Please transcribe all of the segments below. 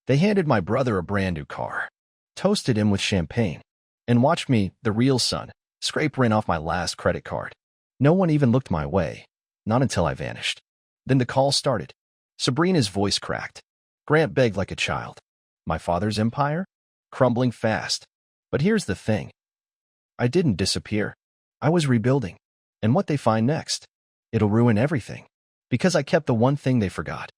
They handed my brother a brand new car, toasted him with champagne, and watched me, the real son, scrape rent off my last credit card. No one even looked my way, not until I vanished. Then the call started. Sabrina's voice cracked. Grant begged like a child. My father's empire? Crumbling fast. But here's the thing. I didn't disappear. I was rebuilding. And what they find next, it'll ruin everything. Because I kept the one thing they forgot.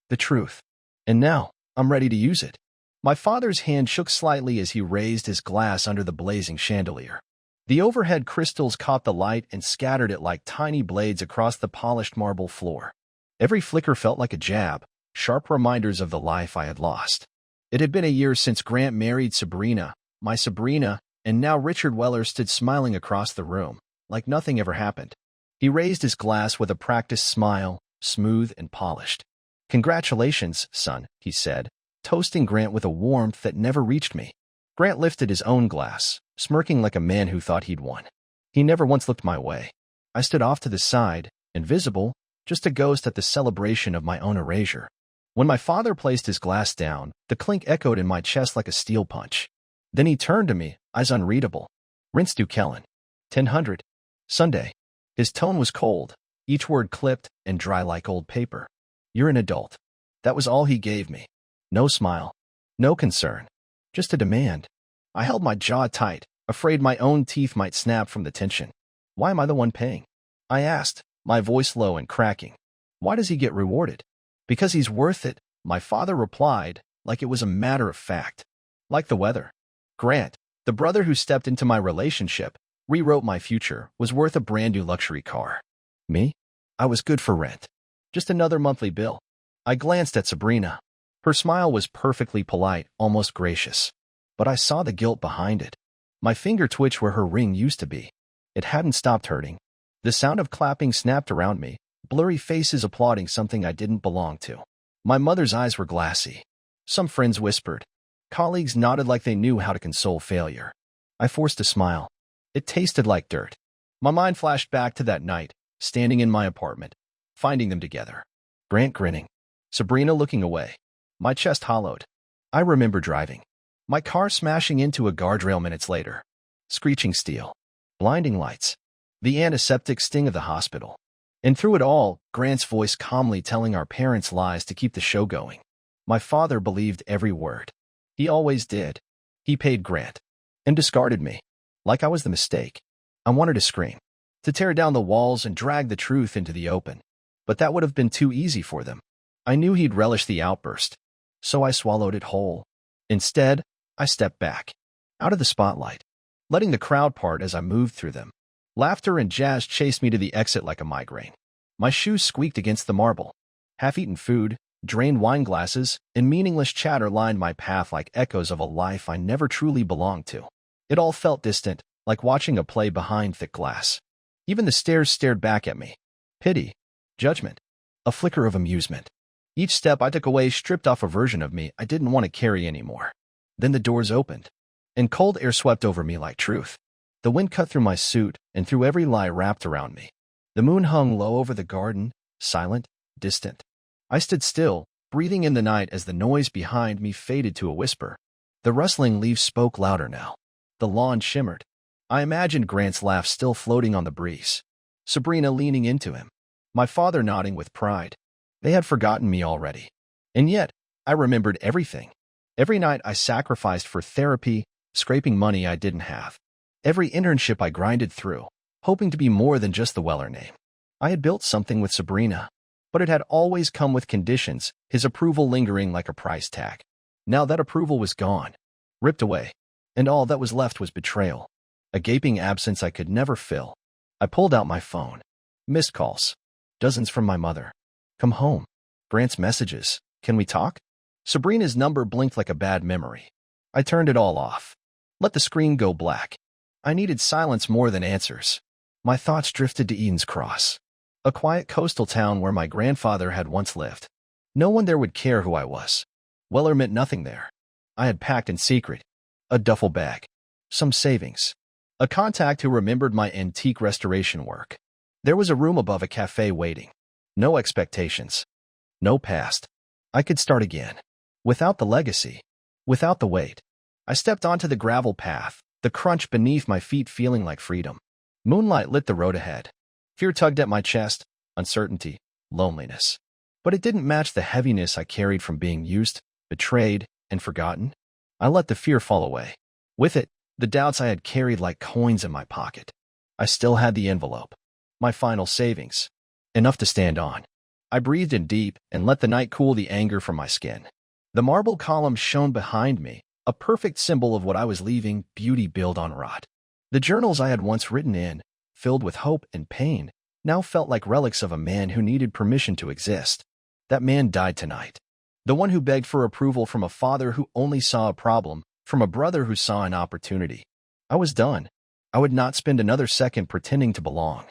The truth. And now, I'm ready to use it. My father's hand shook slightly as he raised his glass under the blazing chandelier. The overhead crystals caught the light and scattered it like tiny blades across the polished marble floor. Every flicker felt like a jab, sharp reminders of the life I had lost. It had been a year since Grant married Sabrina, my Sabrina, and now Richard Weller stood smiling across the room, like nothing ever happened. He raised his glass with a practiced smile, smooth and polished. "Congratulations, son," he said, toasting Grant with a warmth that never reached me. Grant lifted his own glass, smirking like a man who thought he'd won. He never once looked my way. I stood off to the side, invisible, just a ghost at the celebration of my own erasure. When my father placed his glass down, the clink echoed in my chest like a steel punch. Then he turned to me, eyes unreadable. "Rince du Kellen. 1000. Sunday." His tone was cold, each word clipped and dry like old paper. "You're an adult." That was all he gave me. No smile. No concern. Just a demand. I held my jaw tight, afraid my own teeth might snap from the tension. "Why am I the one paying?" I asked, my voice low and cracking. "Why does he get rewarded?" "Because he's worth it," my father replied, like it was a matter of fact. Like the weather. Grant, the brother who stepped into my relationship, rewrote my future, was worth a brand new luxury car. Me? I was good for rent. Just another monthly bill. I glanced at Sabrina. Her smile was perfectly polite, almost gracious. But I saw the guilt behind it. My finger twitched where her ring used to be. It hadn't stopped hurting. The sound of clapping snapped around me, blurry faces applauding something I didn't belong to. My mother's eyes were glassy. Some friends whispered. Colleagues nodded like they knew how to console failure. I forced a smile. It tasted like dirt. My mind flashed back to that night, standing in my apartment, finding them together. Grant grinning. Sabrina looking away. My chest hollowed. I remember driving. My car smashing into a guardrail minutes later. Screeching steel. Blinding lights. The antiseptic sting of the hospital. And through it all, Grant's voice calmly telling our parents lies to keep the show going. My father believed every word. He always did. He paid Grant. And discarded me. Like I was the mistake. I wanted to scream. To tear down the walls and drag the truth into the open. But that would have been too easy for them. I knew he'd relish the outburst. So I swallowed it whole. Instead, I stepped back. Out of the spotlight. Letting the crowd part as I moved through them. Laughter and jazz chased me to the exit like a migraine. My shoes squeaked against the marble. Half-eaten food, drained wine glasses, and meaningless chatter lined my path like echoes of a life I never truly belonged to. It all felt distant, like watching a play behind thick glass. Even the stairs stared back at me. Pity. Judgment. A flicker of amusement. Each step I took away stripped off a version of me I didn't want to carry anymore. Then the doors opened, and cold air swept over me like truth. The wind cut through my suit and through every lie wrapped around me. The moon hung low over the garden, silent, distant. I stood still, breathing in the night as the noise behind me faded to a whisper. The rustling leaves spoke louder now. The lawn shimmered. I imagined Grant's laugh still floating on the breeze. Sabrina leaning into him. My father nodding with pride. They had forgotten me already. And yet, I remembered everything. Every night I sacrificed for therapy, scraping money I didn't have. Every internship I grinded through, hoping to be more than just the Weller name. I had built something with Sabrina, but it had always come with conditions, his approval lingering like a price tag. Now that approval was gone, ripped away, and all that was left was betrayal. A gaping absence I could never fill. I pulled out my phone. Missed calls. Dozens from my mother. Come home. Grant's messages. Can we talk? Sabrina's number blinked like a bad memory. I turned it all off. Let the screen go black. I needed silence more than answers. My thoughts drifted to Eden's Cross, a quiet coastal town where my grandfather had once lived. No one there would care who I was. Weller meant nothing there. I had packed in secret. A duffel bag. Some savings. A contact who remembered my antique restoration work. There was a room above a cafe waiting. No expectations. No past. I could start again. Without the legacy. Without the weight. I stepped onto the gravel path, the crunch beneath my feet feeling like freedom. Moonlight lit the road ahead. Fear tugged at my chest, uncertainty, loneliness. But it didn't match the heaviness I carried from being used, betrayed, and forgotten. I let the fear fall away. With it, the doubts I had carried like coins in my pocket. I still had the envelope. My final savings. Enough to stand on. I breathed in deep and let the night cool the anger from my skin. The marble column shone behind me, a perfect symbol of what I was leaving, beauty built on rot. The journals I had once written in, filled with hope and pain, now felt like relics of a man who needed permission to exist. That man died tonight. The one who begged for approval from a father who only saw a problem, from a brother who saw an opportunity. I was done. I would not spend another second pretending to belong.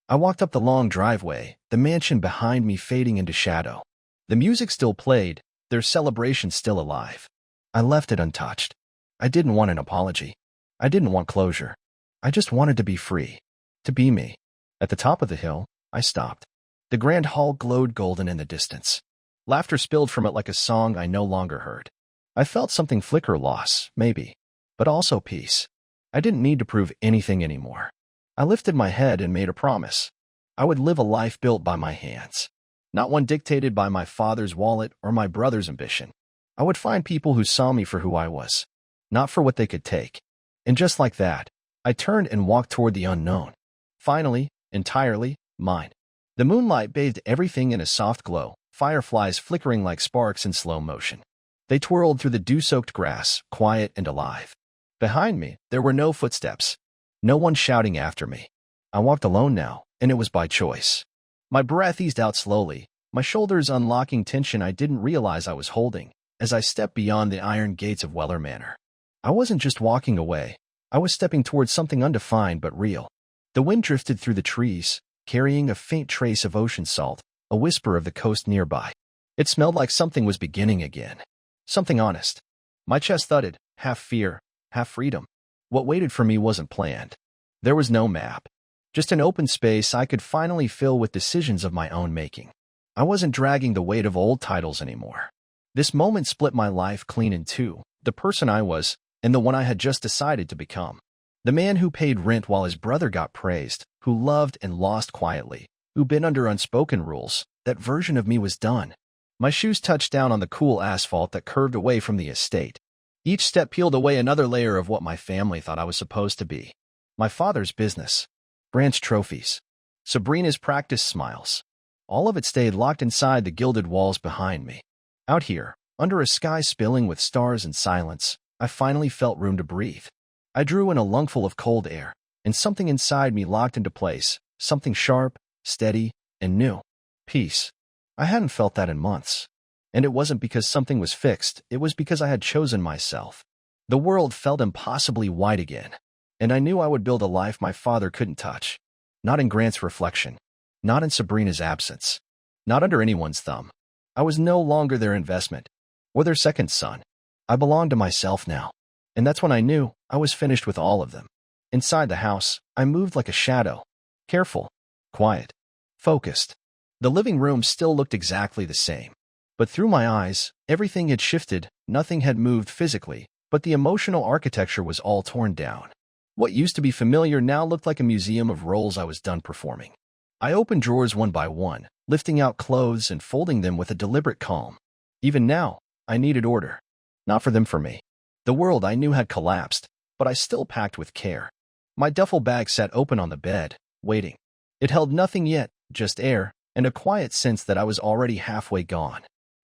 I walked up the long driveway, the mansion behind me fading into shadow. The music still played, their celebration still alive. I left it untouched. I didn't want an apology. I didn't want closure. I just wanted to be free. To be me. At the top of the hill, I stopped. The grand hall glowed golden in the distance. Laughter spilled from it like a song I no longer heard. I felt something flicker, loss, maybe, but also peace. I didn't need to prove anything anymore. I lifted my head and made a promise. I would live a life built by my hands, not one dictated by my father's wallet or my brother's ambition. I would find people who saw me for who I was, not for what they could take. And just like that, I turned and walked toward the unknown. Finally, entirely, mine. The moonlight bathed everything in a soft glow, fireflies flickering like sparks in slow motion. They twirled through the dew-soaked grass, quiet and alive. Behind me, there were no footsteps. No one shouting after me. I walked alone now, and it was by choice. My breath eased out slowly, my shoulders unlocking tension I didn't realize I was holding, as I stepped beyond the iron gates of Weller Manor. I wasn't just walking away. I was stepping towards something undefined but real. The wind drifted through the trees, carrying a faint trace of ocean salt, a whisper of the coast nearby. It smelled like something was beginning again. Something honest. My chest thudded, half fear, half freedom. What waited for me wasn't planned. There was no map. Just an open space I could finally fill with decisions of my own making. I wasn't dragging the weight of old titles anymore. This moment split my life clean in two, the person I was, and the one I had just decided to become. The man who paid rent while his brother got praised, who loved and lost quietly, who been under unspoken rules, that version of me was done. My shoes touched down on the cool asphalt that curved away from the estate. Each step peeled away another layer of what my family thought I was supposed to be. My father's business. Grant's trophies. Sabrina's practice smiles. All of it stayed locked inside the gilded walls behind me. Out here, under a sky spilling with stars and silence, I finally felt room to breathe. I drew in a lungful of cold air, and something inside me locked into place, something sharp, steady, and new. Peace. I hadn't felt that in months. And it wasn't because something was fixed, it was because I had chosen myself. The world felt impossibly wide again, and I knew I would build a life my father couldn't touch. Not in Grant's reflection, not in Sabrina's absence, not under anyone's thumb. I was no longer their investment, or their second son. I belonged to myself now, and that's when I knew I was finished with all of them. Inside the house, I moved like a shadow, careful, quiet, focused. The living room still looked exactly the same. But through my eyes, everything had shifted, nothing had moved physically, but the emotional architecture was all torn down. What used to be familiar now looked like a museum of roles I was done performing. I opened drawers one by one, lifting out clothes and folding them with a deliberate calm. Even now, I needed order. Not for them, for me. The world I knew had collapsed, but I still packed with care. My duffel bag sat open on the bed, waiting. It held nothing yet, just air, and a quiet sense that I was already halfway gone.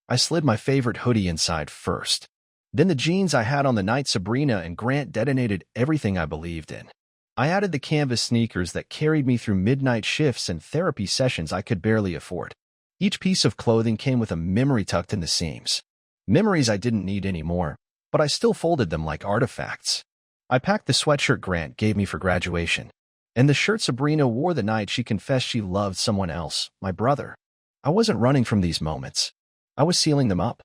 I slid my favorite hoodie inside first. Then the jeans I had on the night Sabrina and Grant detonated everything I believed in. I added the canvas sneakers that carried me through midnight shifts and therapy sessions I could barely afford. Each piece of clothing came with a memory tucked in the seams. Memories I didn't need anymore, but I still folded them like artifacts. I packed the sweatshirt Grant gave me for graduation, and the shirt Sabrina wore the night she confessed she loved someone else, my brother. I wasn't running from these moments. I was sealing them up.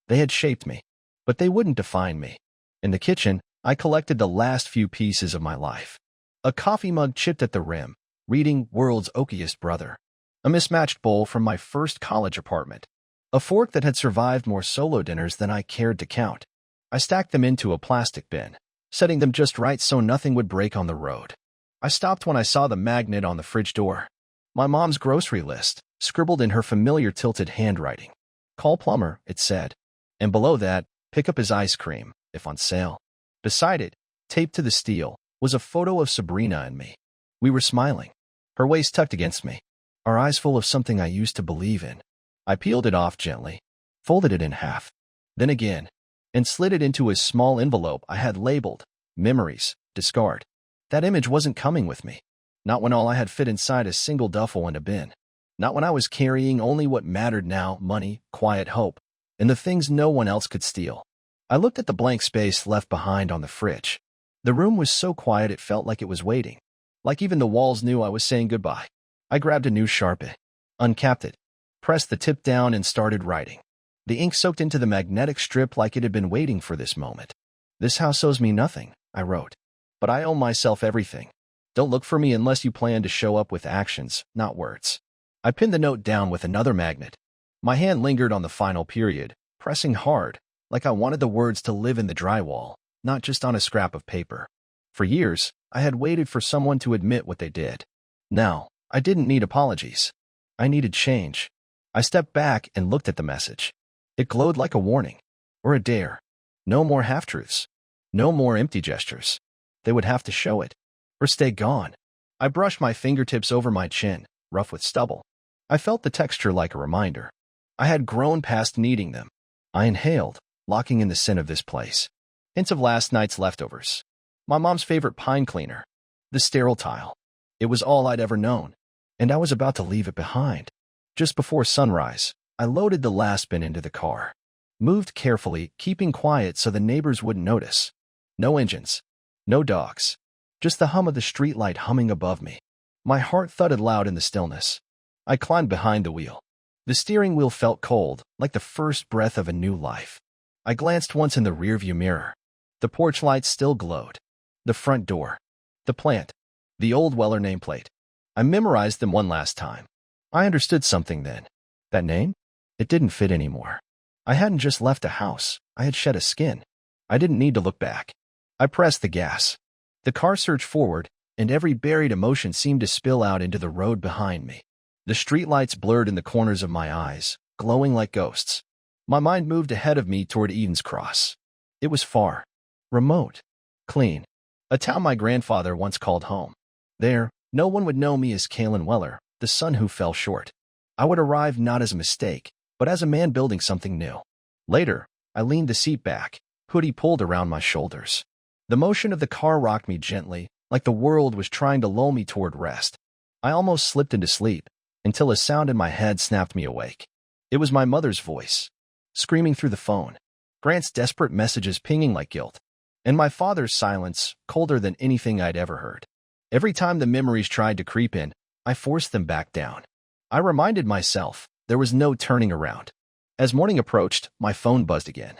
They had shaped me, but they wouldn't define me. In the kitchen, I collected the last few pieces of my life. A coffee mug chipped at the rim, reading World's Oakiest Brother. A mismatched bowl from my first college apartment. A fork that had survived more solo dinners than I cared to count. I stacked them into a plastic bin, setting them just right so nothing would break on the road. I stopped when I saw the magnet on the fridge door. My mom's grocery list, scribbled in her familiar tilted handwriting. Call plumber, it said. And below that, pick up his ice cream, if on sale. Beside it, taped to the steel, was a photo of Sabrina and me. We were smiling, her waist tucked against me, our eyes full of something I used to believe in. I peeled it off gently, folded it in half, then again, and slid it into a small envelope I had labeled, Memories, Discard. That image wasn't coming with me. Not when all I had fit inside a single duffel and a bin. Not when I was carrying only what mattered now, money, quiet hope, and the things no one else could steal. I looked at the blank space left behind on the fridge. The room was so quiet it felt like it was waiting. Like even the walls knew I was saying goodbye. I grabbed a new Sharpie, uncapped it, pressed the tip down and started writing. The ink soaked into the magnetic strip like it had been waiting for this moment. This house owes me nothing, I wrote. But I owe myself everything. Don't look for me unless you plan to show up with actions, not words. I pinned the note down with another magnet. My hand lingered on the final period, pressing hard, like I wanted the words to live in the drywall, not just on a scrap of paper. For years, I had waited for someone to admit what they did. Now, I didn't need apologies. I needed change. I stepped back and looked at the message. It glowed like a warning, or a dare. No more half-truths. No more empty gestures. They would have to show it, or stay gone. I brushed my fingertips over my chin, rough with stubble. I felt the texture like a reminder. I had grown past needing them. I inhaled, locking in the scent of this place. Hints of last night's leftovers. My mom's favorite pine cleaner. The sterile tile. It was all I'd ever known, and I was about to leave it behind. Just before sunrise, I loaded the last bin into the car. Moved carefully, keeping quiet so the neighbors wouldn't notice. No engines. No dogs. Just the hum of the streetlight humming above me. My heart thudded loud in the stillness. I climbed behind the wheel. The steering wheel felt cold, like the first breath of a new life. I glanced once in the rearview mirror. The porch lights still glowed. The front door. The plant. The old Weller nameplate. I memorized them one last time. I understood something then. That name? It didn't fit anymore. I hadn't just left a house. I had shed a skin. I didn't need to look back. I pressed the gas. The car surged forward, and every buried emotion seemed to spill out into the road behind me. The streetlights blurred in the corners of my eyes, glowing like ghosts. My mind moved ahead of me toward Eden's Cross. It was far, remote, clean. A town my grandfather once called home. There, no one would know me as Kalen Weller, the son who fell short. I would arrive not as a mistake, but as a man building something new. Later, I leaned the seat back, hoodie pulled around my shoulders. The motion of the car rocked me gently, like the world was trying to lull me toward rest. I almost slipped into sleep, until a sound in my head snapped me awake. It was my mother's voice, screaming through the phone, Grant's desperate messages pinging like guilt, and my father's silence, colder than anything I'd ever heard. Every time the memories tried to creep in, I forced them back down. I reminded myself there was no turning around. As morning approached, my phone buzzed again.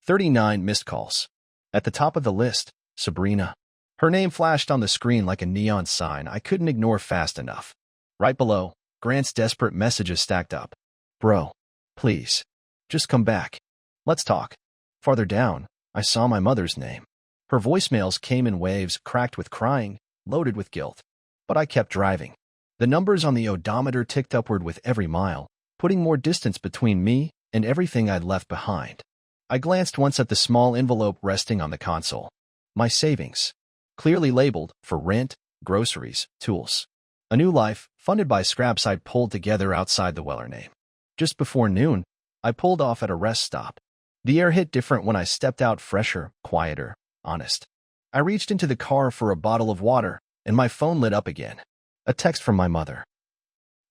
39 missed calls. At the top of the list, Sabrina. Her name flashed on the screen like a neon sign I couldn't ignore fast enough. Right below, Grant's desperate messages stacked up. Bro, please, just come back. Let's talk. Farther down, I saw my mother's name. Her voicemails came in waves, cracked with crying, loaded with guilt. But I kept driving. The numbers on the odometer ticked upward with every mile, putting more distance between me and everything I'd left behind. I glanced once at the small envelope resting on the console. My savings. Clearly labeled for rent, groceries, tools. A new life, funded by scraps I'd pulled together outside the Weller name. Just before noon, I pulled off at a rest stop. The air hit different when I stepped out, fresher, quieter, honest. I reached into the car for a bottle of water, and my phone lit up again. A text from my mother.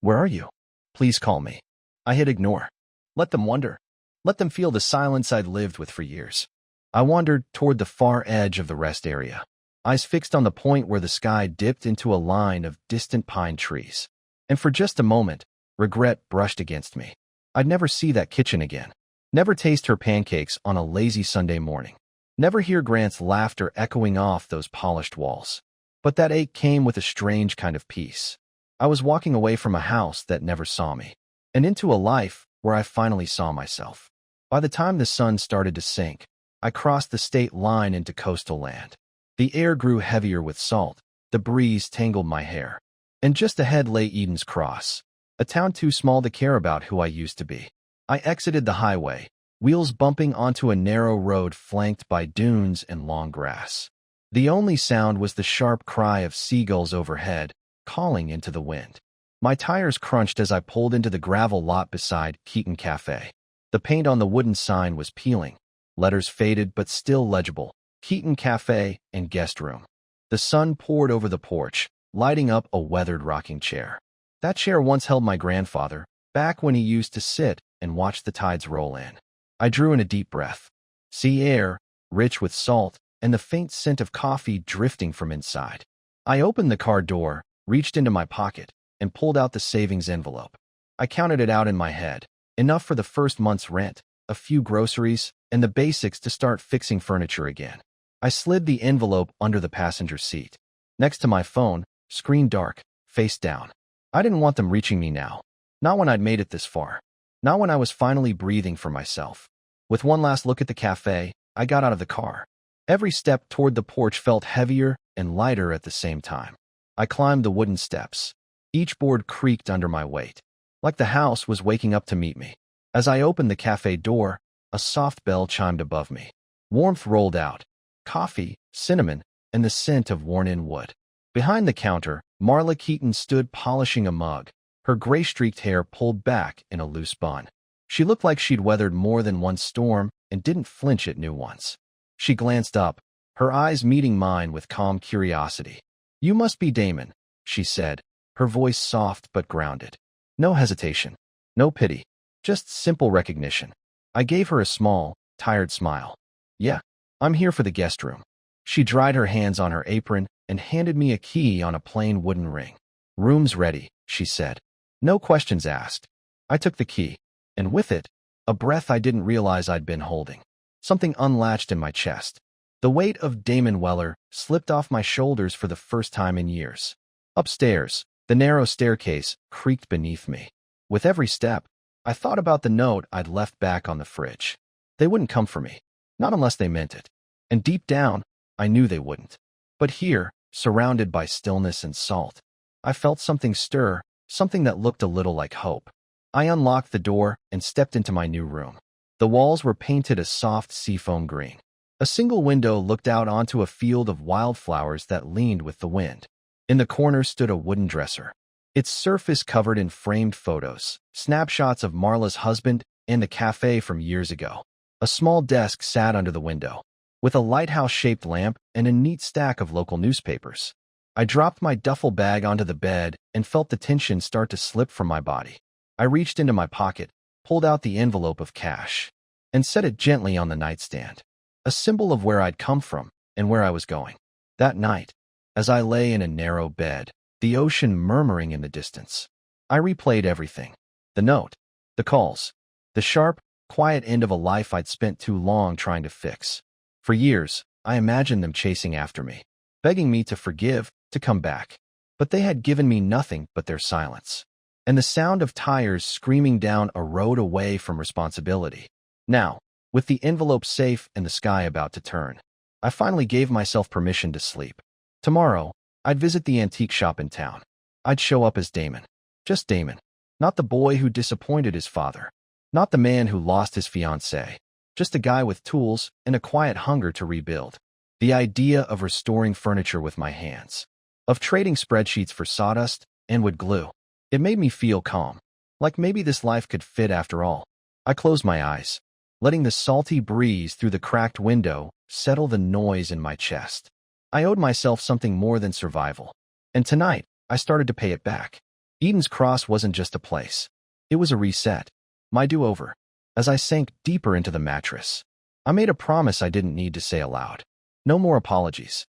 Where are you? Please call me. I hit ignore. Let them wonder. Let them feel the silence I'd lived with for years. I wandered toward the far edge of the rest area, eyes fixed on the point where the sky dipped into a line of distant pine trees. And for just a moment, regret brushed against me. I'd never see that kitchen again. Never taste her pancakes on a lazy Sunday morning. Never hear Grant's laughter echoing off those polished walls. But that ache came with a strange kind of peace. I was walking away from a house that never saw me, and into a life where I finally saw myself. By the time the sun started to sink, I crossed the state line into coastal land. The air grew heavier with salt, the breeze tangled my hair. And just ahead lay Eden's Cross, a town too small to care about who I used to be. I exited the highway, wheels bumping onto a narrow road flanked by dunes and long grass. The only sound was the sharp cry of seagulls overhead, calling into the wind. My tires crunched as I pulled into the gravel lot beside Keaton Cafe. The paint on the wooden sign was peeling, letters faded but still legible: Keaton Cafe and Guest Room. The sun poured over the porch, lighting up a weathered rocking chair. That chair once held my grandfather, back when he used to sit and watch the tides roll in. I drew in a deep breath. Sea air, rich with salt, and the faint scent of coffee drifting from inside. I opened the car door, reached into my pocket, and pulled out the savings envelope. I counted it out in my head. Enough for the first month's rent, a few groceries, and the basics to start fixing furniture again. I slid the envelope under the passenger seat. Next to my phone, screen dark, face down. I didn't want them reaching me now. Not when I'd made it this far. Not when I was finally breathing for myself. With one last look at the cafe, I got out of the car. Every step toward the porch felt heavier and lighter at the same time. I climbed the wooden steps. Each board creaked under my weight, like the house was waking up to meet me. As I opened the cafe door, a soft bell chimed above me. Warmth rolled out. Coffee, cinnamon, and the scent of worn-in wood. Behind the counter, Marla Keaton stood polishing a mug, her gray-streaked hair pulled back in a loose bun. She looked like she'd weathered more than one storm and didn't flinch at new ones. She glanced up, her eyes meeting mine with calm curiosity. "You must be Damon," she said, her voice soft but grounded. No hesitation, no pity, just simple recognition. I gave her a small, tired smile. "Yeah, I'm here for the guest room." She dried her hands on her apron and handed me a key on a plain wooden ring. "Room's ready," she said. No questions asked. I took the key, and with it, a breath I didn't realize I'd been holding. Something unlatched in my chest. The weight of Damon Weller slipped off my shoulders for the first time in years. Upstairs, the narrow staircase creaked beneath me. With every step, I thought about the note I'd left back on the fridge. They wouldn't come for me, not unless they meant it. And deep down, I knew they wouldn't. But here, surrounded by stillness and salt, I felt something stir, something that looked a little like hope. I unlocked the door and stepped into my new room. The walls were painted a soft seafoam green. A single window looked out onto a field of wildflowers that leaned with the wind. In the corner stood a wooden dresser, its surface covered in framed photos, snapshots of Marla's husband and the cafe from years ago. A small desk sat under the window, with a lighthouse-shaped lamp and a neat stack of local newspapers. I dropped my duffel bag onto the bed and felt the tension start to slip from my body. I reached into my pocket, pulled out the envelope of cash, and set it gently on the nightstand, a symbol of where I'd come from and where I was going. That night, as I lay in a narrow bed, the ocean murmuring in the distance, I replayed everything. The note, the calls, the sharp, quiet end of a life I'd spent too long trying to fix. For years, I imagined them chasing after me, begging me to forgive, to come back. But they had given me nothing but their silence, and the sound of tires screaming down a road away from responsibility. Now, with the envelope safe and the sky about to turn, I finally gave myself permission to sleep. Tomorrow, I'd visit the antique shop in town. I'd show up as Damon. Just Damon. Not the boy who disappointed his father. Not the man who lost his fiancée. Just a guy with tools and a quiet hunger to rebuild. The idea of restoring furniture with my hands, of trading spreadsheets for sawdust and wood glue, it made me feel calm, like maybe this life could fit after all. I closed my eyes, letting the salty breeze through the cracked window settle the noise in my chest. I owed myself something more than survival, and tonight I started to pay it back. Eden's Cross wasn't just a place. It was a reset, my do-over. As I sank deeper into the mattress, I made a promise I didn't need to say aloud. No more apologies.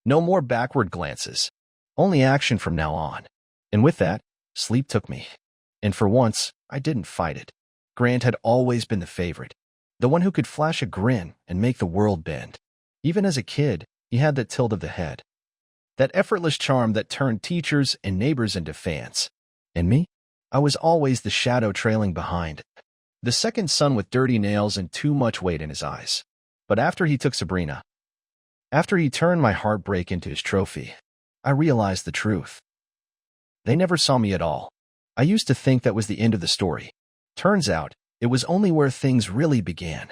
No more backward glances. Only action from now on. And with that, sleep took me. And for once, I didn't fight it. Grant had always been the favorite, the one who could flash a grin and make the world bend. Even as a kid, he had that tilt of the head, that effortless charm that turned teachers and neighbors into fans. And me? I was always the shadow trailing behind, The second son with dirty nails and too much weight in his eyes. But after he took Sabrina, after he turned my heartbreak into his trophy, I realized the truth. They never saw me at all. I used to think that was the end of the story. Turns out, it was only where things really began.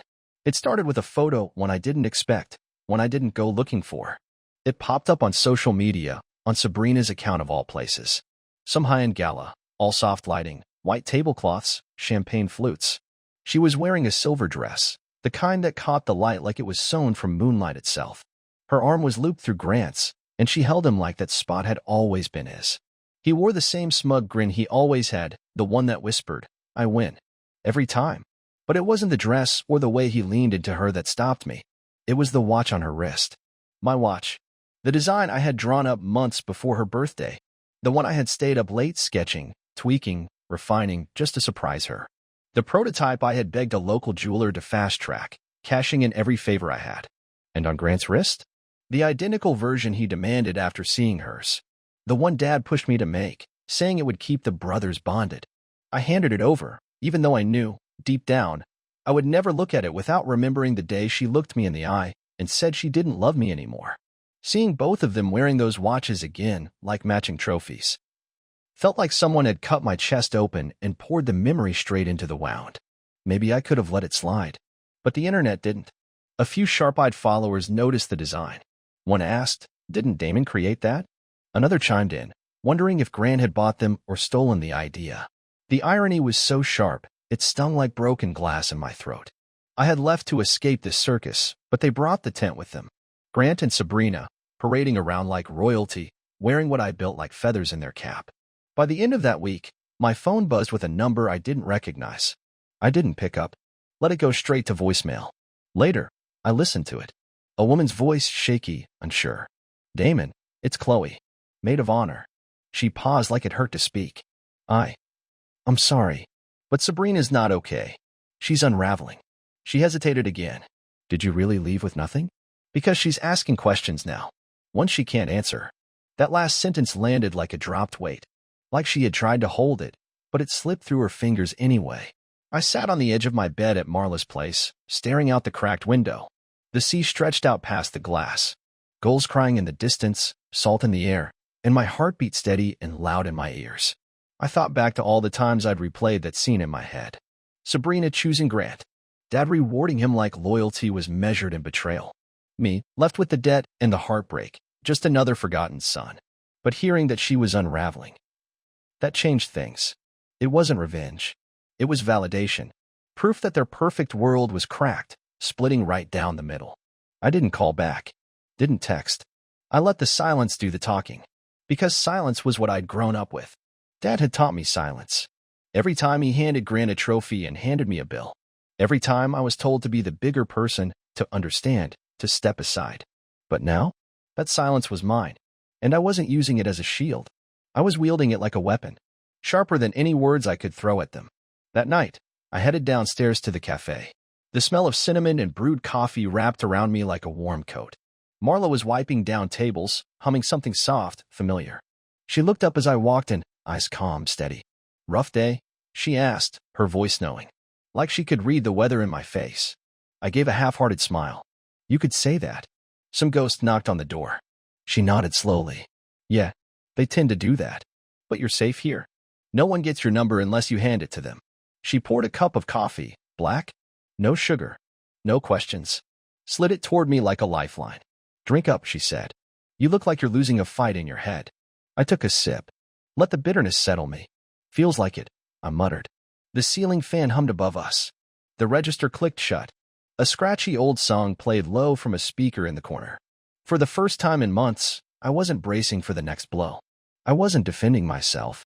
It started with a photo one I didn't expect, one I didn't go looking for. It popped up on social media, on Sabrina's account of all places. Some high-end gala, all soft lighting, white tablecloths, champagne flutes. She was wearing a silver dress, the kind that caught the light like it was sewn from moonlight itself. Her arm was looped through Grant's, and she held him like that spot had always been his. He wore the same smug grin he always had, the one that whispered, "I win." Every time. But it wasn't the dress or the way he leaned into her that stopped me. It was the watch on her wrist. My watch. The design I had drawn up months before her birthday. The one I had stayed up late sketching, tweaking, refining, just to surprise her. The prototype I had begged a local jeweler to fast-track, cashing in every favor I had. And on Grant's wrist? The identical version he demanded after seeing hers. The one Dad pushed me to make, saying it would keep the brothers bonded. I handed it over, even though I knew, deep down, I would never look at it without remembering the day she looked me in the eye and said she didn't love me anymore. Seeing both of them wearing those watches again, like matching trophies, felt like someone had cut my chest open and poured the memory straight into the wound. Maybe I could have let it slide. But the internet didn't. A few sharp-eyed followers noticed the design. One asked, "Didn't Damon create that?" Another chimed in, wondering if Grant had bought them or stolen the idea. The irony was so sharp, it stung like broken glass in my throat. I had left to escape this circus, but they brought the tent with them. Grant and Sabrina, parading around like royalty, wearing what I built like feathers in their cap. By the end of that week, my phone buzzed with a number I didn't recognize. I didn't pick up. Let it go straight to voicemail. Later, I listened to it. A woman's voice, shaky, unsure. "Damon, it's Chloe. Maid of honor." She paused like it hurt to speak. I'm sorry, but Sabrina's not okay. She's unraveling." She hesitated again. "Did you really leave with nothing?" Because she's asking questions now. Ones she can't answer. That last sentence landed like a dropped weight. Like she had tried to hold it, but it slipped through her fingers anyway. I sat on the edge of my bed at Marla's place, staring out the cracked window. The sea stretched out past the glass. Gulls crying in the distance, salt in the air, and my heart beat steady and loud in my ears. I thought back to all the times I'd replayed that scene in my head. Sabrina choosing Grant. Dad rewarding him like loyalty was measured in betrayal. Me, left with the debt and the heartbreak, just another forgotten son. But hearing that she was unraveling. That changed things. It wasn't revenge. It was validation. Proof that their perfect world was cracked, splitting right down the middle. I didn't call back. Didn't text. I let the silence do the talking. Because silence was what I'd grown up with. Dad had taught me silence. Every time he handed Grant a trophy and handed me a bill. Every time I was told to be the bigger person, to understand, to step aside. But now, that silence was mine. And I wasn't using it as a shield. I was wielding it like a weapon. Sharper than any words I could throw at them. That night, I headed downstairs to the cafe. The smell of cinnamon and brewed coffee wrapped around me like a warm coat. Marla was wiping down tables, humming something soft, familiar. She looked up as I walked in, eyes calm, steady. "Rough day?" she asked, her voice knowing. Like she could read the weather in my face. I gave a half-hearted smile. "You could say that." Some ghost knocked on the door. She nodded slowly. "Yeah, they tend to do that. But you're safe here. No one gets your number unless you hand it to them." She poured a cup of coffee, black, no sugar, no questions. Slid it toward me like a lifeline. "Drink up," she said. "You look like you're losing a fight in your head." I took a sip. Let the bitterness settle me. "Feels like it," I muttered. The ceiling fan hummed above us. The register clicked shut. A scratchy old song played low from a speaker in the corner. For the first time in months, I wasn't bracing for the next blow. I wasn't defending myself.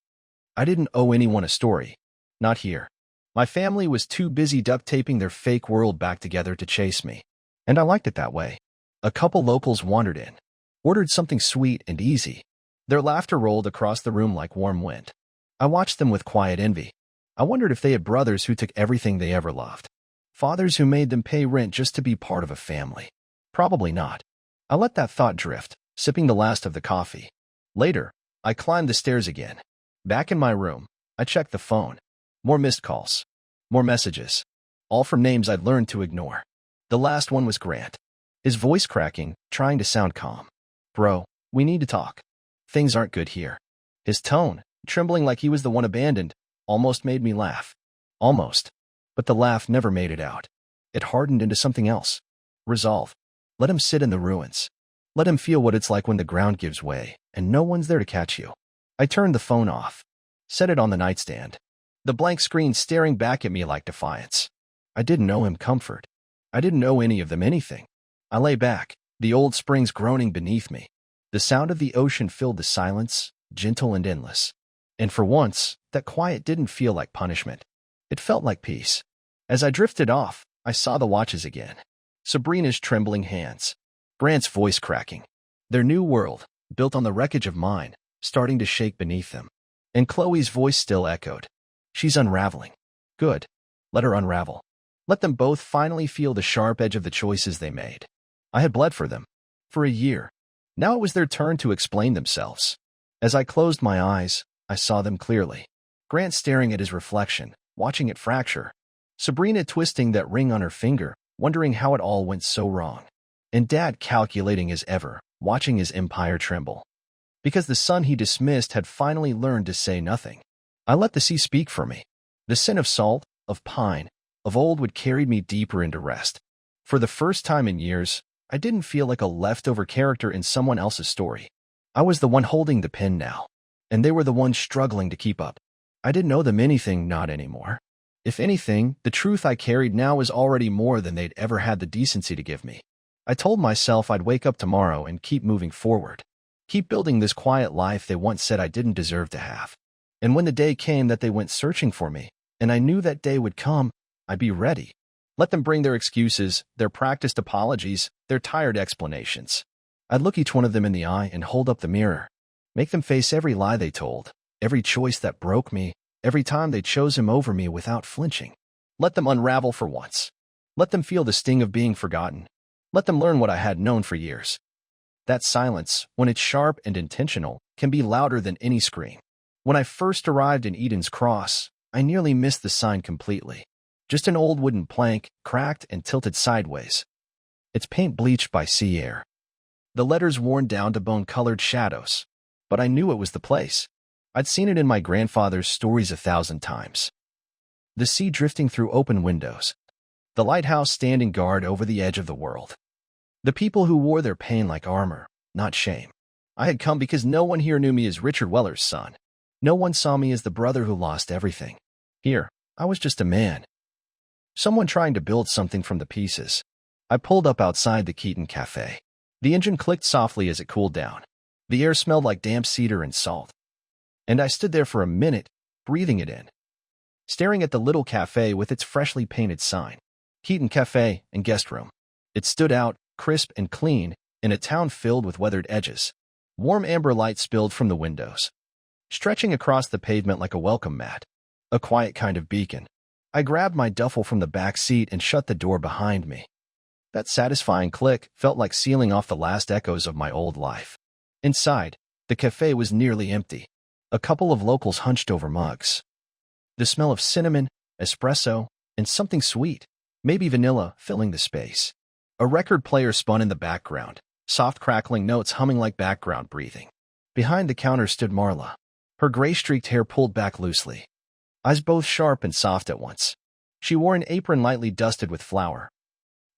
I didn't owe anyone a story. Not here. My family was too busy duct taping their fake world back together to chase me. And I liked it that way. A couple locals wandered in. Ordered something sweet and easy. Their laughter rolled across the room like warm wind. I watched them with quiet envy. I wondered if they had brothers who took everything they ever loved. Fathers who made them pay rent just to be part of a family. Probably not. I let that thought drift, sipping the last of the coffee. Later, I climbed the stairs again. Back in my room, I checked the phone. More missed calls. More messages. All from names I'd learned to ignore. The last one was Grant. His voice cracking, trying to sound calm. Bro, we need to talk. Things aren't good here. His tone, trembling like he was the one abandoned, almost made me laugh. Almost. But the laugh never made it out. It hardened into something else. Resolve. Let him sit in the ruins. Let him feel what it's like when the ground gives way, and no one's there to catch you. I turned the phone off. Set it on the nightstand. The blank screen staring back at me like defiance. I didn't know him comfort. I didn't know any of them anything. I lay back, the old springs groaning beneath me. The sound of the ocean filled the silence, gentle and endless. And for once, that quiet didn't feel like punishment. It felt like peace. As I drifted off, I saw the watches again. Sabrina's trembling hands. Grant's voice cracking. Their new world, built on the wreckage of mine, starting to shake beneath them. And Chloe's voice still echoed. She's unraveling. Good. Let her unravel. Let them both finally feel the sharp edge of the choices they made. I had bled for them. For a year. Now it was their turn to explain themselves. As I closed my eyes, I saw them clearly. Grant staring at his reflection, watching it fracture. Sabrina twisting that ring on her finger, wondering how it all went so wrong. And Dad calculating as ever, watching his empire tremble. Because the son he dismissed had finally learned to say nothing. I let the sea speak for me. The scent of salt, of pine, of old would carry me deeper into rest. For the first time in years, I didn't feel like a leftover character in someone else's story. I was the one holding the pen now, and they were the ones struggling to keep up. I didn't owe them anything, not anymore. If anything, the truth I carried now was already more than they'd ever had the decency to give me. I told myself I'd wake up tomorrow and keep moving forward. Keep building this quiet life they once said I didn't deserve to have. And when the day came that they went searching for me, and I knew that day would come, I'd be ready. Let them bring their excuses, their practiced apologies, their tired explanations. I'd look each one of them in the eye and hold up the mirror. Make them face every lie they told, every choice that broke me, every time they chose him over me without flinching. Let them unravel for once. Let them feel the sting of being forgotten. Let them learn what I had known for years. That silence, when it's sharp and intentional, can be louder than any scream. When I first arrived in Eden's Cross, I nearly missed the sign completely. Just an old wooden plank, cracked and tilted sideways. Its paint bleached by sea air. The letters worn down to bone-colored shadows. But I knew it was the place. I'd seen it in my grandfather's stories 1,000 times. The sea drifting through open windows. The lighthouse standing guard over the edge of the world. The people who wore their pain like armor, not shame. I had come because no one here knew me as Richard Weller's son. No one saw me as the brother who lost everything. Here, I was just a man. Someone trying to build something from the pieces. I pulled up outside the Keaton Cafe. The engine clicked softly as it cooled down. The air smelled like damp cedar and salt. And I stood there for a minute, breathing it in. Staring at the little cafe with its freshly painted sign. Keaton Cafe and Guest Room. It stood out, crisp and clean, in a town filled with weathered edges. Warm amber light spilled from the windows, stretching across the pavement like a welcome mat. A quiet kind of beacon. I grabbed my duffel from the back seat and shut the door behind me. That satisfying click felt like sealing off the last echoes of my old life. Inside, the cafe was nearly empty. A couple of locals hunched over mugs. The smell of cinnamon, espresso, and something sweet, maybe vanilla, filling the space. A record player spun in the background, soft crackling notes humming like background breathing. Behind the counter stood Marla, her gray-streaked hair pulled back loosely. Eyes both sharp and soft at once. She wore an apron lightly dusted with flour.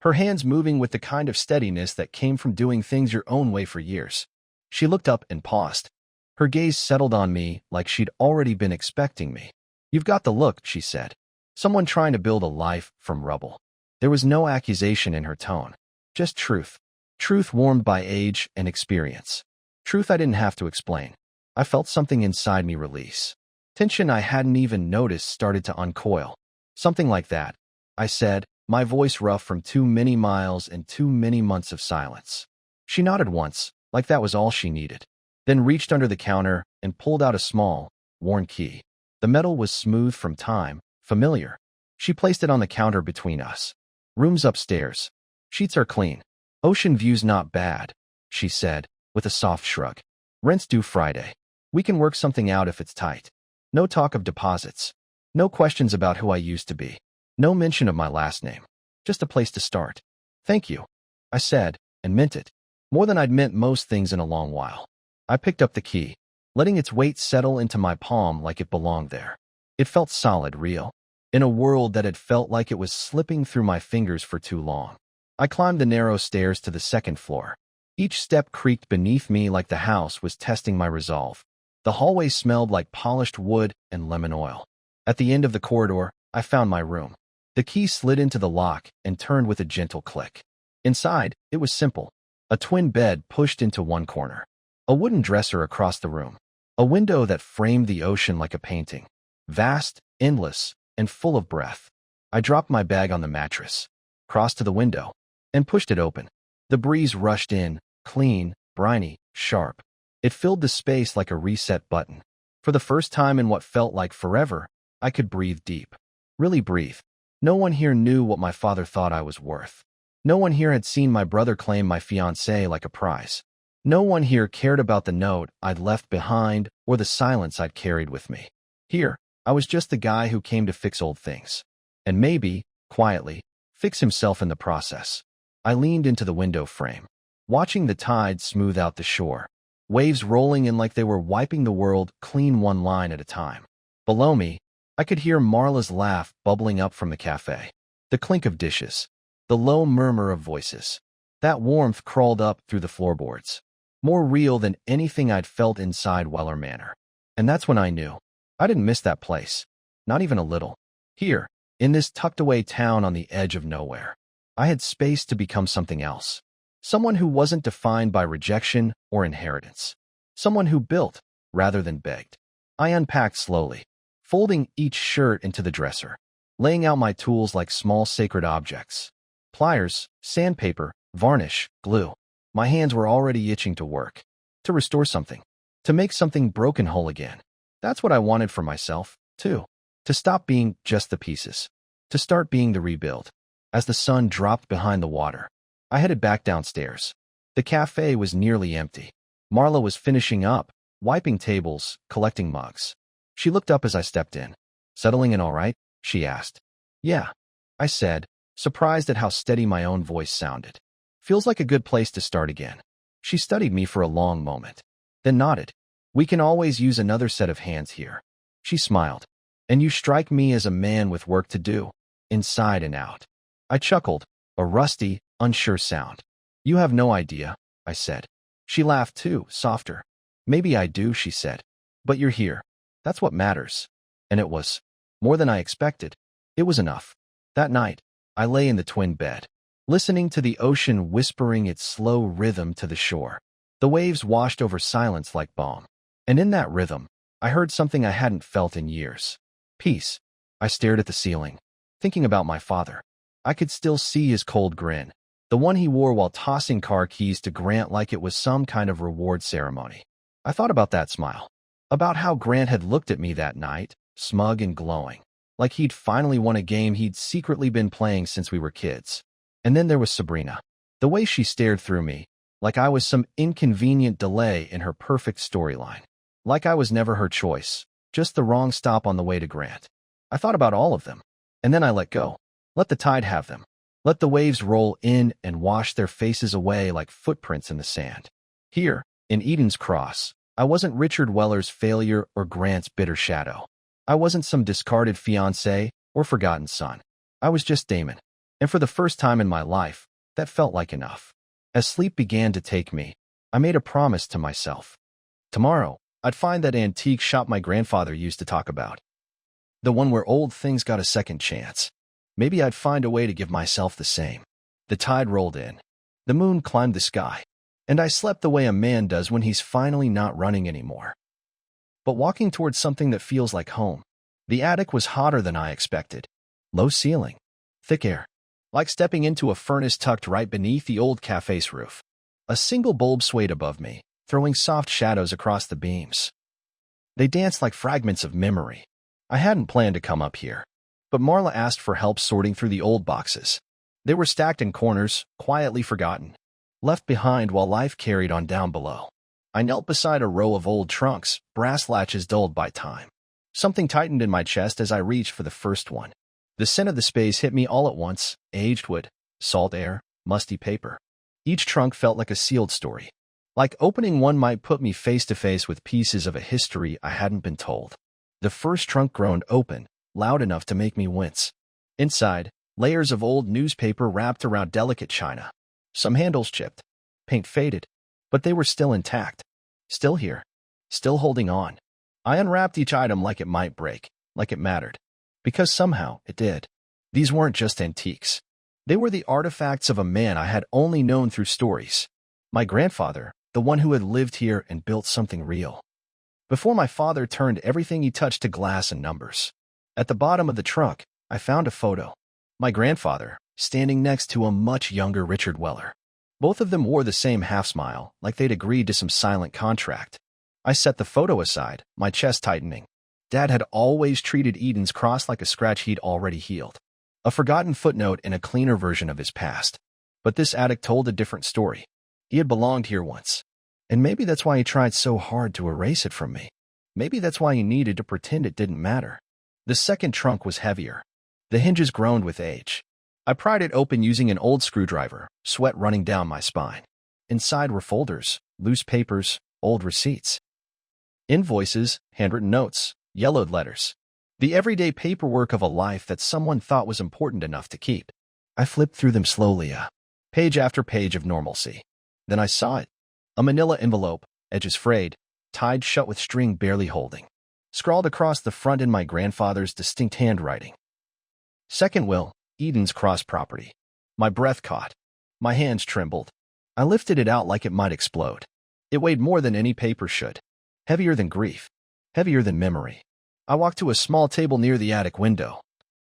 Her hands moving with the kind of steadiness that came from doing things your own way for years. She looked up and paused. Her gaze settled on me like she'd already been expecting me. You've got the look, she said. Someone trying to build a life from rubble. There was no accusation in her tone. Just truth. Truth warmed by age and experience. Truth I didn't have to explain. I felt something inside me release. Tension I hadn't even noticed started to uncoil. Something like that, I said, my voice rough from too many miles and too many months of silence. She nodded once, like that was all she needed, then reached under the counter and pulled out a small, worn key. The metal was smooth from time, familiar. She placed it on the counter between us. Room's upstairs. Sheets are clean. Ocean view's not bad, she said, with a soft shrug. Rent's due Friday. We can work something out if it's tight. No talk of deposits. No questions about who I used to be. No mention of my last name. Just a place to start. Thank you, I said, and meant it. More than I'd meant most things in a long while. I picked up the key, letting its weight settle into my palm like it belonged there. It felt solid, real, in a world that had felt like it was slipping through my fingers for too long. I climbed the narrow stairs to the second floor. Each step creaked beneath me like the house was testing my resolve. The hallway smelled like polished wood and lemon oil. At the end of the corridor, I found my room. The key slid into the lock and turned with a gentle click. Inside, it was simple. A twin bed pushed into one corner. A wooden dresser across the room. A window that framed the ocean like a painting. Vast, endless, and full of breath. I dropped my bag on the mattress, crossed to the window, and pushed it open. The breeze rushed in, clean, briny, sharp. It filled the space like a reset button. For the first time in what felt like forever, I could breathe deep. Really breathe. No one here knew what my father thought I was worth. No one here had seen my brother claim my fiancée like a prize. No one here cared about the note I'd left behind or the silence I'd carried with me. Here, I was just the guy who came to fix old things. And maybe, quietly, fix himself in the process. I leaned into the window frame, watching the tide smooth out the shore. Waves rolling in like they were wiping the world clean one line at a time. Below me, I could hear Marla's laugh bubbling up from the cafe. The clink of dishes. The low murmur of voices. That warmth crawled up through the floorboards. More real than anything I'd felt inside Weller Manor. And that's when I knew. I didn't miss that place. Not even a little. Here, in this tucked-away town on the edge of nowhere, I had space to become something else. Someone who wasn't defined by rejection or inheritance. Someone who built, rather than begged. I unpacked slowly, folding each shirt into the dresser, laying out my tools like small sacred objects. Pliers, sandpaper, varnish, glue. My hands were already itching to work. To restore something. To make something broken whole again. That's what I wanted for myself, too. To stop being just the pieces. To start being the rebuild. As the sun dropped behind the water, I headed back downstairs. The cafe was nearly empty. Marla was finishing up, wiping tables, collecting mugs. She looked up as I stepped in. "Settling in all right?" she asked. "Yeah," I said, surprised at how steady my own voice sounded. "Feels like a good place to start again." She studied me for a long moment, then nodded. "We can always use another set of hands here." She smiled. "And you strike me as a man with work to do, inside and out." I chuckled, a rusty, unsure sound. "You have no idea," I said. She laughed too, softer. "Maybe I do," she said. "But you're here. That's what matters." And it was. More than I expected. It was enough. That night, I lay in the twin bed, listening to the ocean whispering its slow rhythm to the shore. The waves washed over silence like balm. And in that rhythm, I heard something I hadn't felt in years. Peace. I stared at the ceiling, thinking about my father. I could still see his cold grin, the one he wore while tossing car keys to Grant like it was some kind of reward ceremony. I thought about that smile, about how Grant had looked at me that night, smug and glowing, like he'd finally won a game he'd secretly been playing since we were kids. And then there was Sabrina. The way she stared through me, like I was some inconvenient delay in her perfect storyline. Like I was never her choice, just the wrong stop on the way to Grant. I thought about all of them, and then I let go. Let the tide have them. Let the waves roll in and wash their faces away like footprints in the sand. Here, in Eden's Cross, I wasn't Richard Weller's failure or Grant's bitter shadow. I wasn't some discarded fiancé or forgotten son. I was just Damon. And for the first time in my life, that felt like enough. As sleep began to take me, I made a promise to myself. Tomorrow, I'd find that antique shop my grandfather used to talk about. The one where old things got a second chance. Maybe I'd find a way to give myself the same. The tide rolled in. The moon climbed the sky. And I slept the way a man does when he's finally not running anymore. But walking towards something that feels like home. The attic was hotter than I expected. Low ceiling. Thick air. Like stepping into a furnace tucked right beneath the old cafe's roof. A single bulb swayed above me, throwing soft shadows across the beams. They danced like fragments of memory. I hadn't planned to come up here. But Marla asked for help sorting through the old boxes. They were stacked in corners, quietly forgotten. Left behind while life carried on down below. I knelt beside a row of old trunks, brass latches dulled by time. Something tightened in my chest as I reached for the first one. The scent of the space hit me all at once: aged wood, salt air, musty paper. Each trunk felt like a sealed story. Like opening one might put me face to face with pieces of a history I hadn't been told. The first trunk groaned open, loud enough to make me wince. Inside, layers of old newspaper wrapped around delicate china. Some handles chipped, paint faded, but they were still intact. Still here. Still holding on. I unwrapped each item like it might break, like it mattered. Because somehow it did. These weren't just antiques. They were the artifacts of a man I had only known through stories. My grandfather, the one who had lived here and built something real. Before my father turned everything he touched to glass and numbers. At the bottom of the trunk, I found a photo. My grandfather, standing next to a much younger Richard Weller. Both of them wore the same half-smile, like they'd agreed to some silent contract. I set the photo aside, my chest tightening. Dad had always treated Eden's Cross like a scratch he'd already healed. A forgotten footnote in a cleaner version of his past. But this attic told a different story. He had belonged here once. And maybe that's why he tried so hard to erase it from me. Maybe that's why he needed to pretend it didn't matter. The second trunk was heavier. The hinges groaned with age. I pried it open using an old screwdriver, sweat running down my spine. Inside were folders, loose papers, old receipts. Invoices, handwritten notes, yellowed letters. The everyday paperwork of a life that someone thought was important enough to keep. I flipped through them slowly, page after page of normalcy. Then I saw it. A manila envelope, edges frayed, tied shut with string barely holding. Scrawled across the front in my grandfather's distinct handwriting. Second will, Eden's Cross property. My breath caught. My hands trembled. I lifted it out like it might explode. It weighed more than any paper should. Heavier than grief. Heavier than memory. I walked to a small table near the attic window,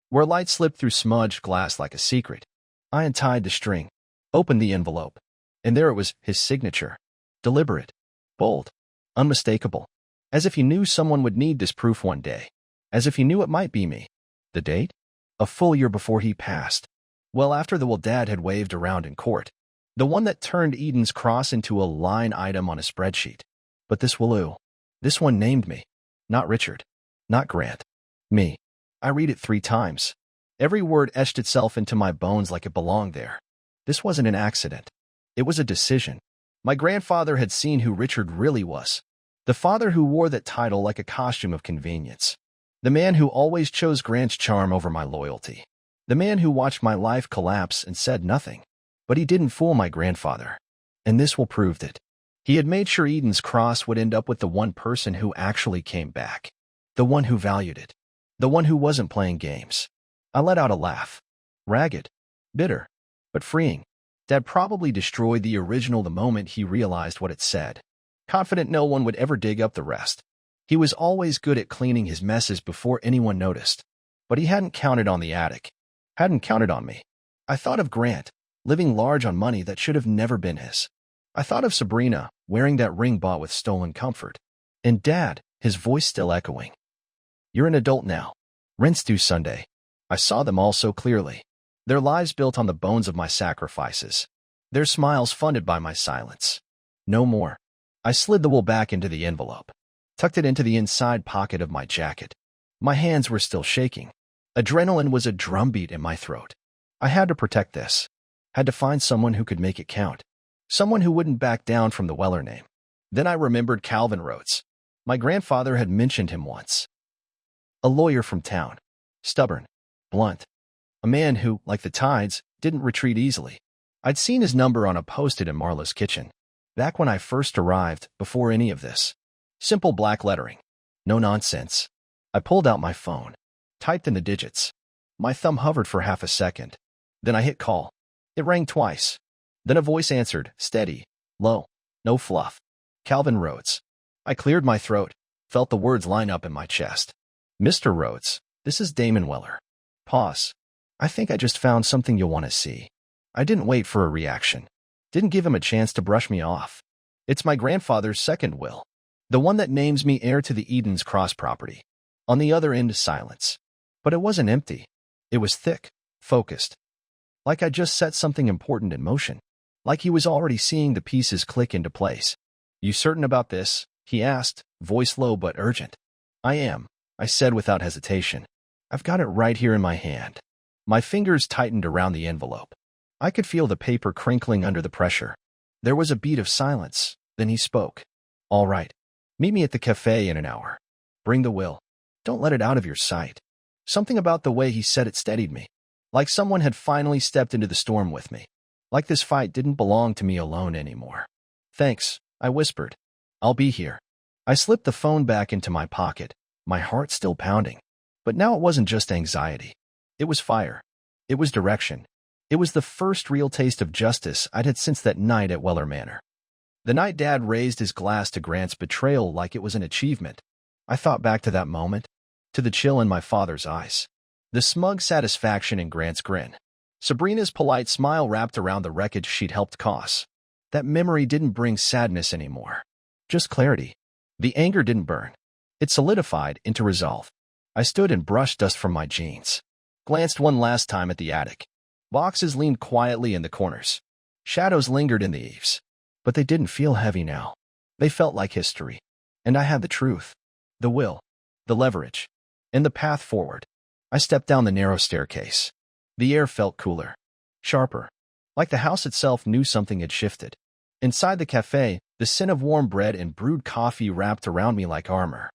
where light slipped through smudged glass like a secret. I untied the string, opened the envelope, and there it was, his signature. Deliberate, bold, unmistakable. As if he knew someone would need this proof one day. As if he knew it might be me. The date? A full year before he passed. Well after the will Dad had waved around in court. The one that turned Eden's Cross into a line item on a spreadsheet. But this will. This one named me. Not Richard. Not Grant. Me. I read it 3 times. Every word etched itself into my bones like it belonged there. This wasn't an accident. It was a decision. My grandfather had seen who Richard really was. The father who wore that title like a costume of convenience. The man who always chose Grant's charm over my loyalty. The man who watched my life collapse and said nothing. But he didn't fool my grandfather. And this will proved it. He had made sure Eden's Cross would end up with the one person who actually came back. The one who valued it. The one who wasn't playing games. I let out a laugh. Ragged. Bitter. But freeing. Dad probably destroyed the original the moment he realized what it said. Confident no one would ever dig up the rest. He was always good at cleaning his messes before anyone noticed. But he hadn't counted on the attic. Hadn't counted on me. I thought of Grant, living large on money that should have never been his. I thought of Sabrina, wearing that ring bought with stolen comfort. And Dad, his voice still echoing. You're an adult now. Rent's due Sunday. I saw them all so clearly. Their lives built on the bones of my sacrifices. Their smiles funded by my silence. No more. I slid the will back into the envelope. Tucked it into the inside pocket of my jacket. My hands were still shaking. Adrenaline was a drumbeat in my throat. I had to protect this. Had to find someone who could make it count. Someone who wouldn't back down from the Weller name. Then I remembered Calvin Rhodes. My grandfather had mentioned him once. A lawyer from town. Stubborn. Blunt. A man who, like the tides, didn't retreat easily. I'd seen his number on a post-it in Marla's kitchen. Back when I first arrived, before any of this. Simple black lettering. No nonsense. I pulled out my phone. Typed in the digits. My thumb hovered for half a second. Then I hit call. It rang twice. Then a voice answered, steady, low, no fluff. Calvin Rhodes. I cleared my throat, felt the words line up in my chest. Mr. Rhodes, this is Damon Weller. Pause. I think I just found something you'll want to see. I didn't wait for a reaction. Didn't give him a chance to brush me off. It's my grandfather's second will. The one that names me heir to the Eden's Cross property. On the other end, silence. But it wasn't empty. It was thick, focused. Like I just set something important in motion. Like he was already seeing the pieces click into place. You certain about this? He asked, voice low but urgent. I am. I said without hesitation. I've got it right here in my hand. My fingers tightened around the envelope. I could feel the paper crinkling under the pressure. There was a beat of silence. Then he spoke. All right. Meet me at the cafe in an hour. Bring the will. Don't let it out of your sight. Something about the way he said it steadied me. Like someone had finally stepped into the storm with me. Like this fight didn't belong to me alone anymore. Thanks, I whispered. I'll be here. I slipped the phone back into my pocket, my heart still pounding. But now it wasn't just anxiety. It was fire. It was direction. It was the first real taste of justice I'd had since that night at Weller Manor. The night Dad raised his glass to Grant's betrayal like it was an achievement. I thought back to that moment, to the chill in my father's eyes, the smug satisfaction in Grant's grin, Sabrina's polite smile wrapped around the wreckage she'd helped cause. That memory didn't bring sadness anymore, just clarity. The anger didn't burn. It solidified into resolve. I stood and brushed dust from my jeans, glanced one last time at the attic. Boxes leaned quietly in the corners. Shadows lingered in the eaves. But they didn't feel heavy now. They felt like history. And I had the truth, the will, the leverage, and the path forward. I stepped down the narrow staircase. The air felt cooler, sharper, like the house itself knew something had shifted. Inside the cafe, the scent of warm bread and brewed coffee wrapped around me like armor.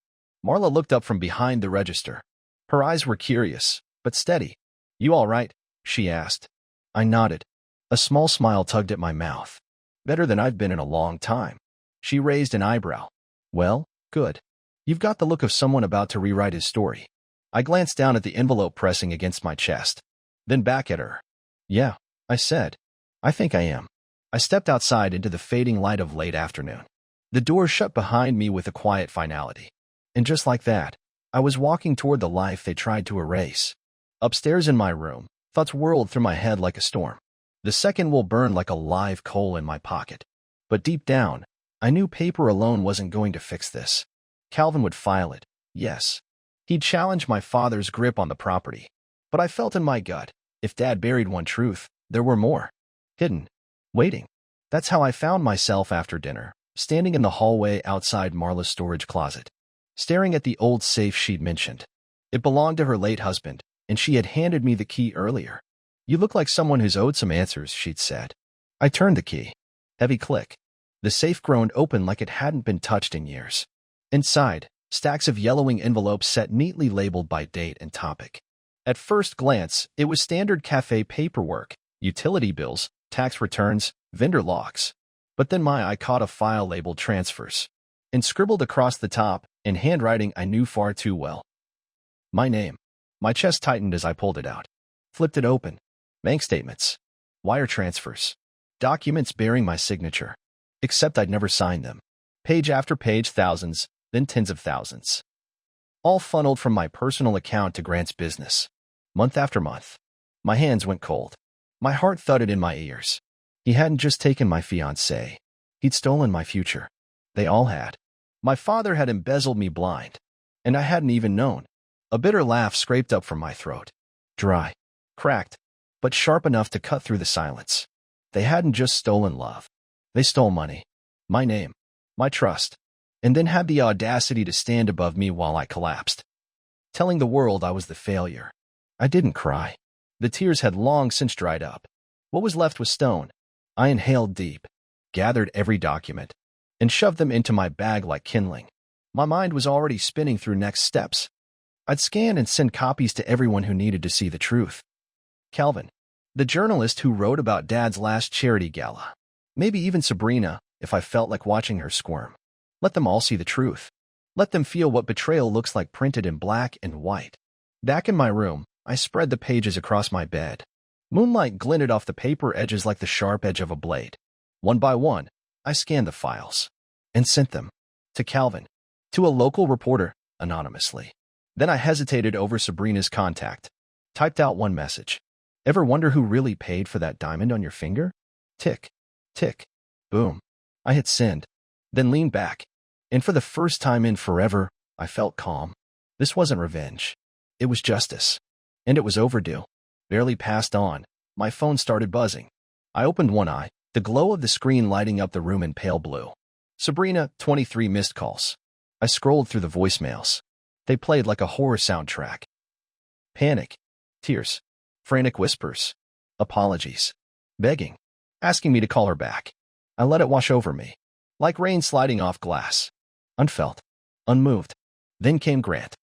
Marla looked up from behind the register. Her eyes were curious, but steady. You all right? She asked. I nodded. A small smile tugged at my mouth. Better than I've been in a long time. She raised an eyebrow. Well, good. You've got the look of someone about to rewrite his story. I glanced down at the envelope pressing against my chest, then back at her. Yeah, I said. I think I am. I stepped outside into the fading light of late afternoon. The door shut behind me with a quiet finality. And just like that, I was walking toward the life they tried to erase. Upstairs in my room, thoughts whirled through my head like a storm. The second will burn like a live coal in my pocket. But deep down, I knew paper alone wasn't going to fix this. Calvin would file it, yes. He'd challenge my father's grip on the property. But I felt in my gut, if Dad buried one truth, there were more. Hidden. Waiting. That's how I found myself after dinner, standing in the hallway outside Marla's storage closet, staring at the old safe she'd mentioned. It belonged to her late husband, and she had handed me the key earlier. You look like someone who's owed some answers, she'd said. I turned the key. Heavy click. The safe groaned open like it hadn't been touched in years. Inside, stacks of yellowing envelopes set neatly labeled by date and topic. At first glance, it was standard cafe paperwork, utility bills, tax returns, vendor logs. But then my eye caught a file labeled transfers. And scribbled across the top, in handwriting I knew far too well. My name. My chest tightened as I pulled it out. Flipped it open. Bank statements. Wire transfers. Documents bearing my signature. Except I'd never signed them. Page after page, thousands, then tens of thousands. All funneled from my personal account to Grant's business. Month after month. My hands went cold. My heart thudded in my ears. He hadn't just taken my fiancée. He'd stolen my future. They all had. My father had embezzled me blind. And I hadn't even known. A bitter laugh scraped up from my throat. Dry. Cracked. But sharp enough to cut through the silence. They hadn't just stolen love. They stole money. My name. My trust. And then had the audacity to stand above me while I collapsed. Telling the world I was the failure. I didn't cry. The tears had long since dried up. What was left was stone. I inhaled deep, gathered every document, and shoved them into my bag like kindling. My mind was already spinning through next steps. I'd scan and send copies to everyone who needed to see the truth. Calvin, the journalist who wrote about Dad's last charity gala. Maybe even Sabrina, if I felt like watching her squirm. Let them all see the truth. Let them feel what betrayal looks like printed in black and white. Back in my room, I spread the pages across my bed. Moonlight glinted off the paper edges like the sharp edge of a blade. One by one, I scanned the files. And sent them. To Calvin. To a local reporter, anonymously. Then I hesitated over Sabrina's contact. Typed out one message. Ever wonder who really paid for that diamond on your finger? Tick. Tick. Boom. I hit send. Then leaned back. And for the first time in forever, I felt calm. This wasn't revenge. It was justice. And it was overdue. Barely passed on, my phone started buzzing. I opened one eye, the glow of the screen lighting up the room in pale blue. Sabrina, 23 missed calls. I scrolled through the voicemails. They played like a horror soundtrack. Panic, tears, frantic whispers, apologies, begging, asking me to call her back. I let it wash over me, like rain sliding off glass. Unfelt, unmoved. Then came Grant.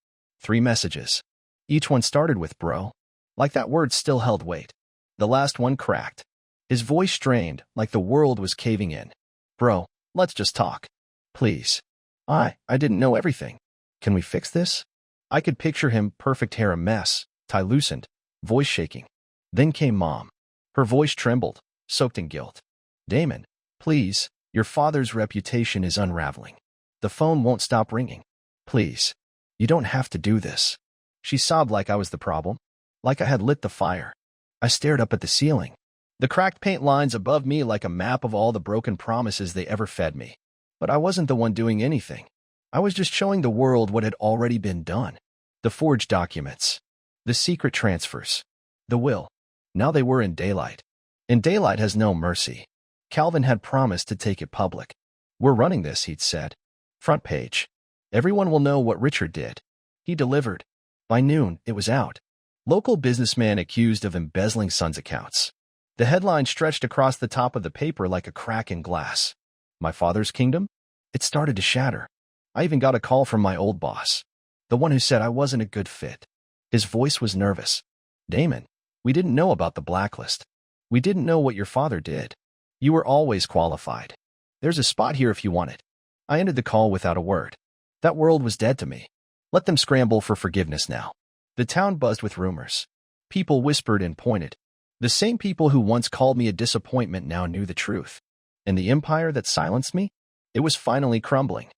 3 messages. Each one started with bro, like that word still held weight. The last one cracked. His voice strained, like the world was caving in. Bro, let's just talk. Please. I didn't know everything. Can we fix this? I could picture him, perfect hair a mess, tie loosened, voice shaking. Then came Mom. Her voice trembled, soaked in guilt. Damon, please, your father's reputation is unraveling. The phone won't stop ringing. Please. You don't have to do this. She sobbed like I was the problem, like I had lit the fire. I stared up at the ceiling, the cracked paint lines above me like a map of all the broken promises they ever fed me. But I wasn't the one doing anything. I was just showing the world what had already been done. The forged documents, the secret transfers, the will. Now they were in daylight. And daylight has no mercy. Calvin had promised to take it public. We're running this, he'd said. Front page. Everyone will know what Richard did. He delivered. By noon, it was out. Local businessman accused of embezzling son's accounts. The headline stretched across the top of the paper like a crack in glass. My father's kingdom? It started to shatter. I even got a call from my old boss, the one who said I wasn't a good fit. His voice was nervous. Damon, we didn't know about the blacklist. We didn't know what your father did. You were always qualified. There's a spot here if you want it. I ended the call without a word. That world was dead to me. Let them scramble for forgiveness now. The town buzzed with rumors. People whispered and pointed. The same people who once called me a disappointment now knew the truth. And the empire that silenced me? It was finally crumbling.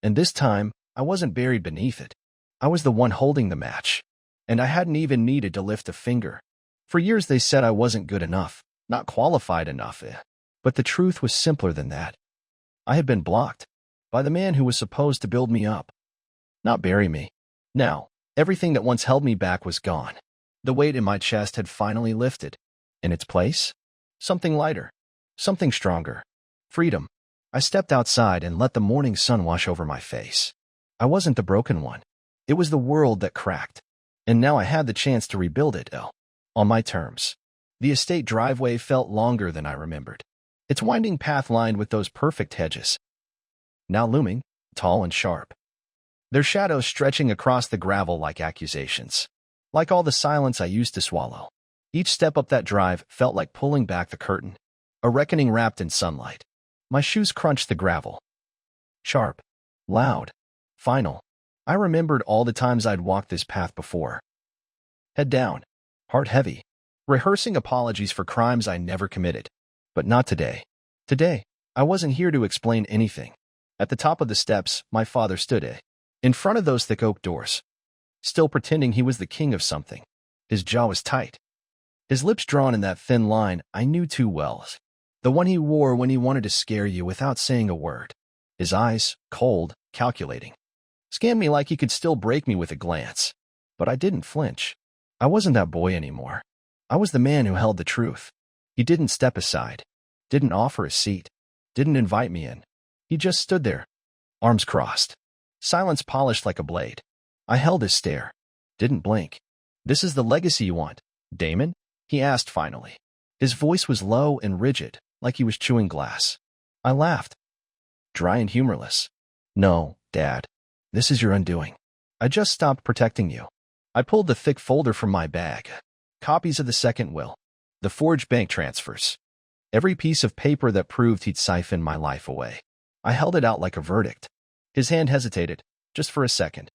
And this time, I wasn't buried beneath it. I was the one holding the match. And I hadn't even needed to lift a finger. For years they said I wasn't good enough, not qualified enough. But the truth was simpler than that. I had been blocked by the man who was supposed to build me up, not bury me. Now, everything that once held me back was gone. The weight in my chest had finally lifted. In its place, something lighter, something stronger. Freedom. I stepped outside and let the morning sun wash over my face. I wasn't the broken one. It was the world that cracked. And now I had the chance to rebuild it, on my terms. The estate driveway felt longer than I remembered. Its winding path lined with those perfect hedges. Now looming, tall and sharp. Their shadows stretching across the gravel like accusations. Like all the silence I used to swallow. Each step up that drive felt like pulling back the curtain. A reckoning wrapped in sunlight. My shoes crunched the gravel. Sharp. Loud. Final. I remembered all the times I'd walked this path before. Head down. Heart heavy. Rehearsing apologies for crimes I never committed. But not today. Today, I wasn't here to explain anything. At the top of the steps, my father stood in front of those thick oak doors, still pretending he was the king of something. His jaw was tight. His lips drawn in that thin line I knew too well. The one he wore when he wanted to scare you without saying a word. His eyes, cold, calculating. Scanned me like he could still break me with a glance. But I didn't flinch. I wasn't that boy anymore. I was the man who held the truth. He didn't step aside. Didn't offer a seat. Didn't invite me in. He just stood there, arms crossed. Silence polished like a blade. I held his stare. Didn't blink. This is the legacy you want, Damon? He asked finally. His voice was low and rigid, like he was chewing glass. I laughed. Dry and humorless. No, Dad. This is your undoing. I just stopped protecting you. I pulled the thick folder from my bag. Copies of the second will. The forged bank transfers. Every piece of paper that proved he'd siphoned my life away. I held it out like a verdict. His hand hesitated, just for a second.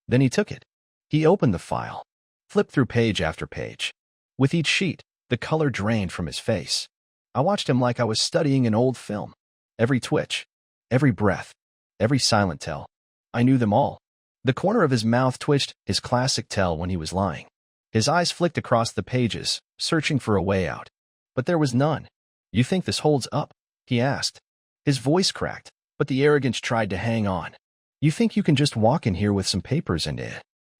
Then he took it. He opened the file, flipped through page after page. With each sheet, the color drained from his face. I watched him like I was studying an old film. Every twitch, every breath, every silent tell. I knew them all. The corner of his mouth twitched, his classic tell when he was lying. His eyes flicked across the pages, searching for a way out. But there was none. You think this holds up? He asked. His voice cracked, but the arrogance tried to hang on. You think you can just walk in here with some papers and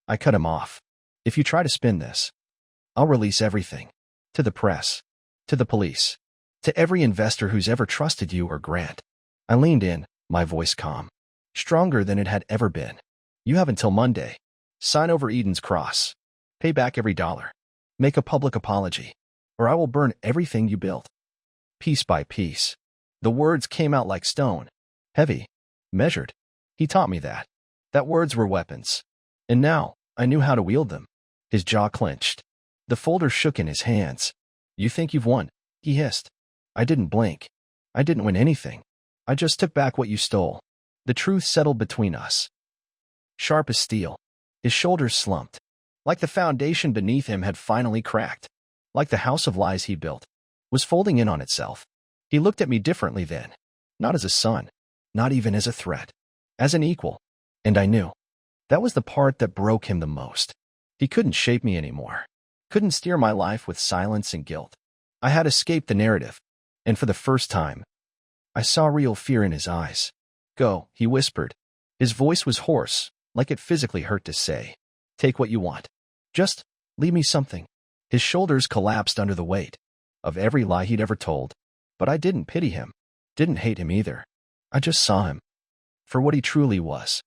I cut him off. If you try to spin this, I'll release everything. To the press. To the police. To every investor who's ever trusted you or Grant. I leaned in, my voice calm. Stronger than it had ever been. You have until Monday. Sign over Eden's Cross. Pay back every dollar. Make a public apology, or I will burn everything you built. Piece by piece. The words came out like stone. Heavy. Measured. He taught me that. That words were weapons. And now, I knew how to wield them. His jaw clenched. The folder shook in his hands. You think you've won? He hissed. I didn't blink. I didn't win anything. I just took back what you stole. The truth settled between us. Sharp as steel. His shoulders slumped. Like the foundation beneath him had finally cracked. Like the house of lies he built was folding in on itself. He looked at me differently then. Not as a son. Not even as a threat. As an equal. And I knew. That was the part that broke him the most. He couldn't shape me anymore. Couldn't steer my life with silence and guilt. I had escaped the narrative. And for the first time, I saw real fear in his eyes. Go, he whispered. His voice was hoarse, like it physically hurt to say. Take what you want. Just leave me something. His shoulders collapsed under the weight of every lie he'd ever told. But I didn't pity him. Didn't hate him either. I just saw him for what he truly was.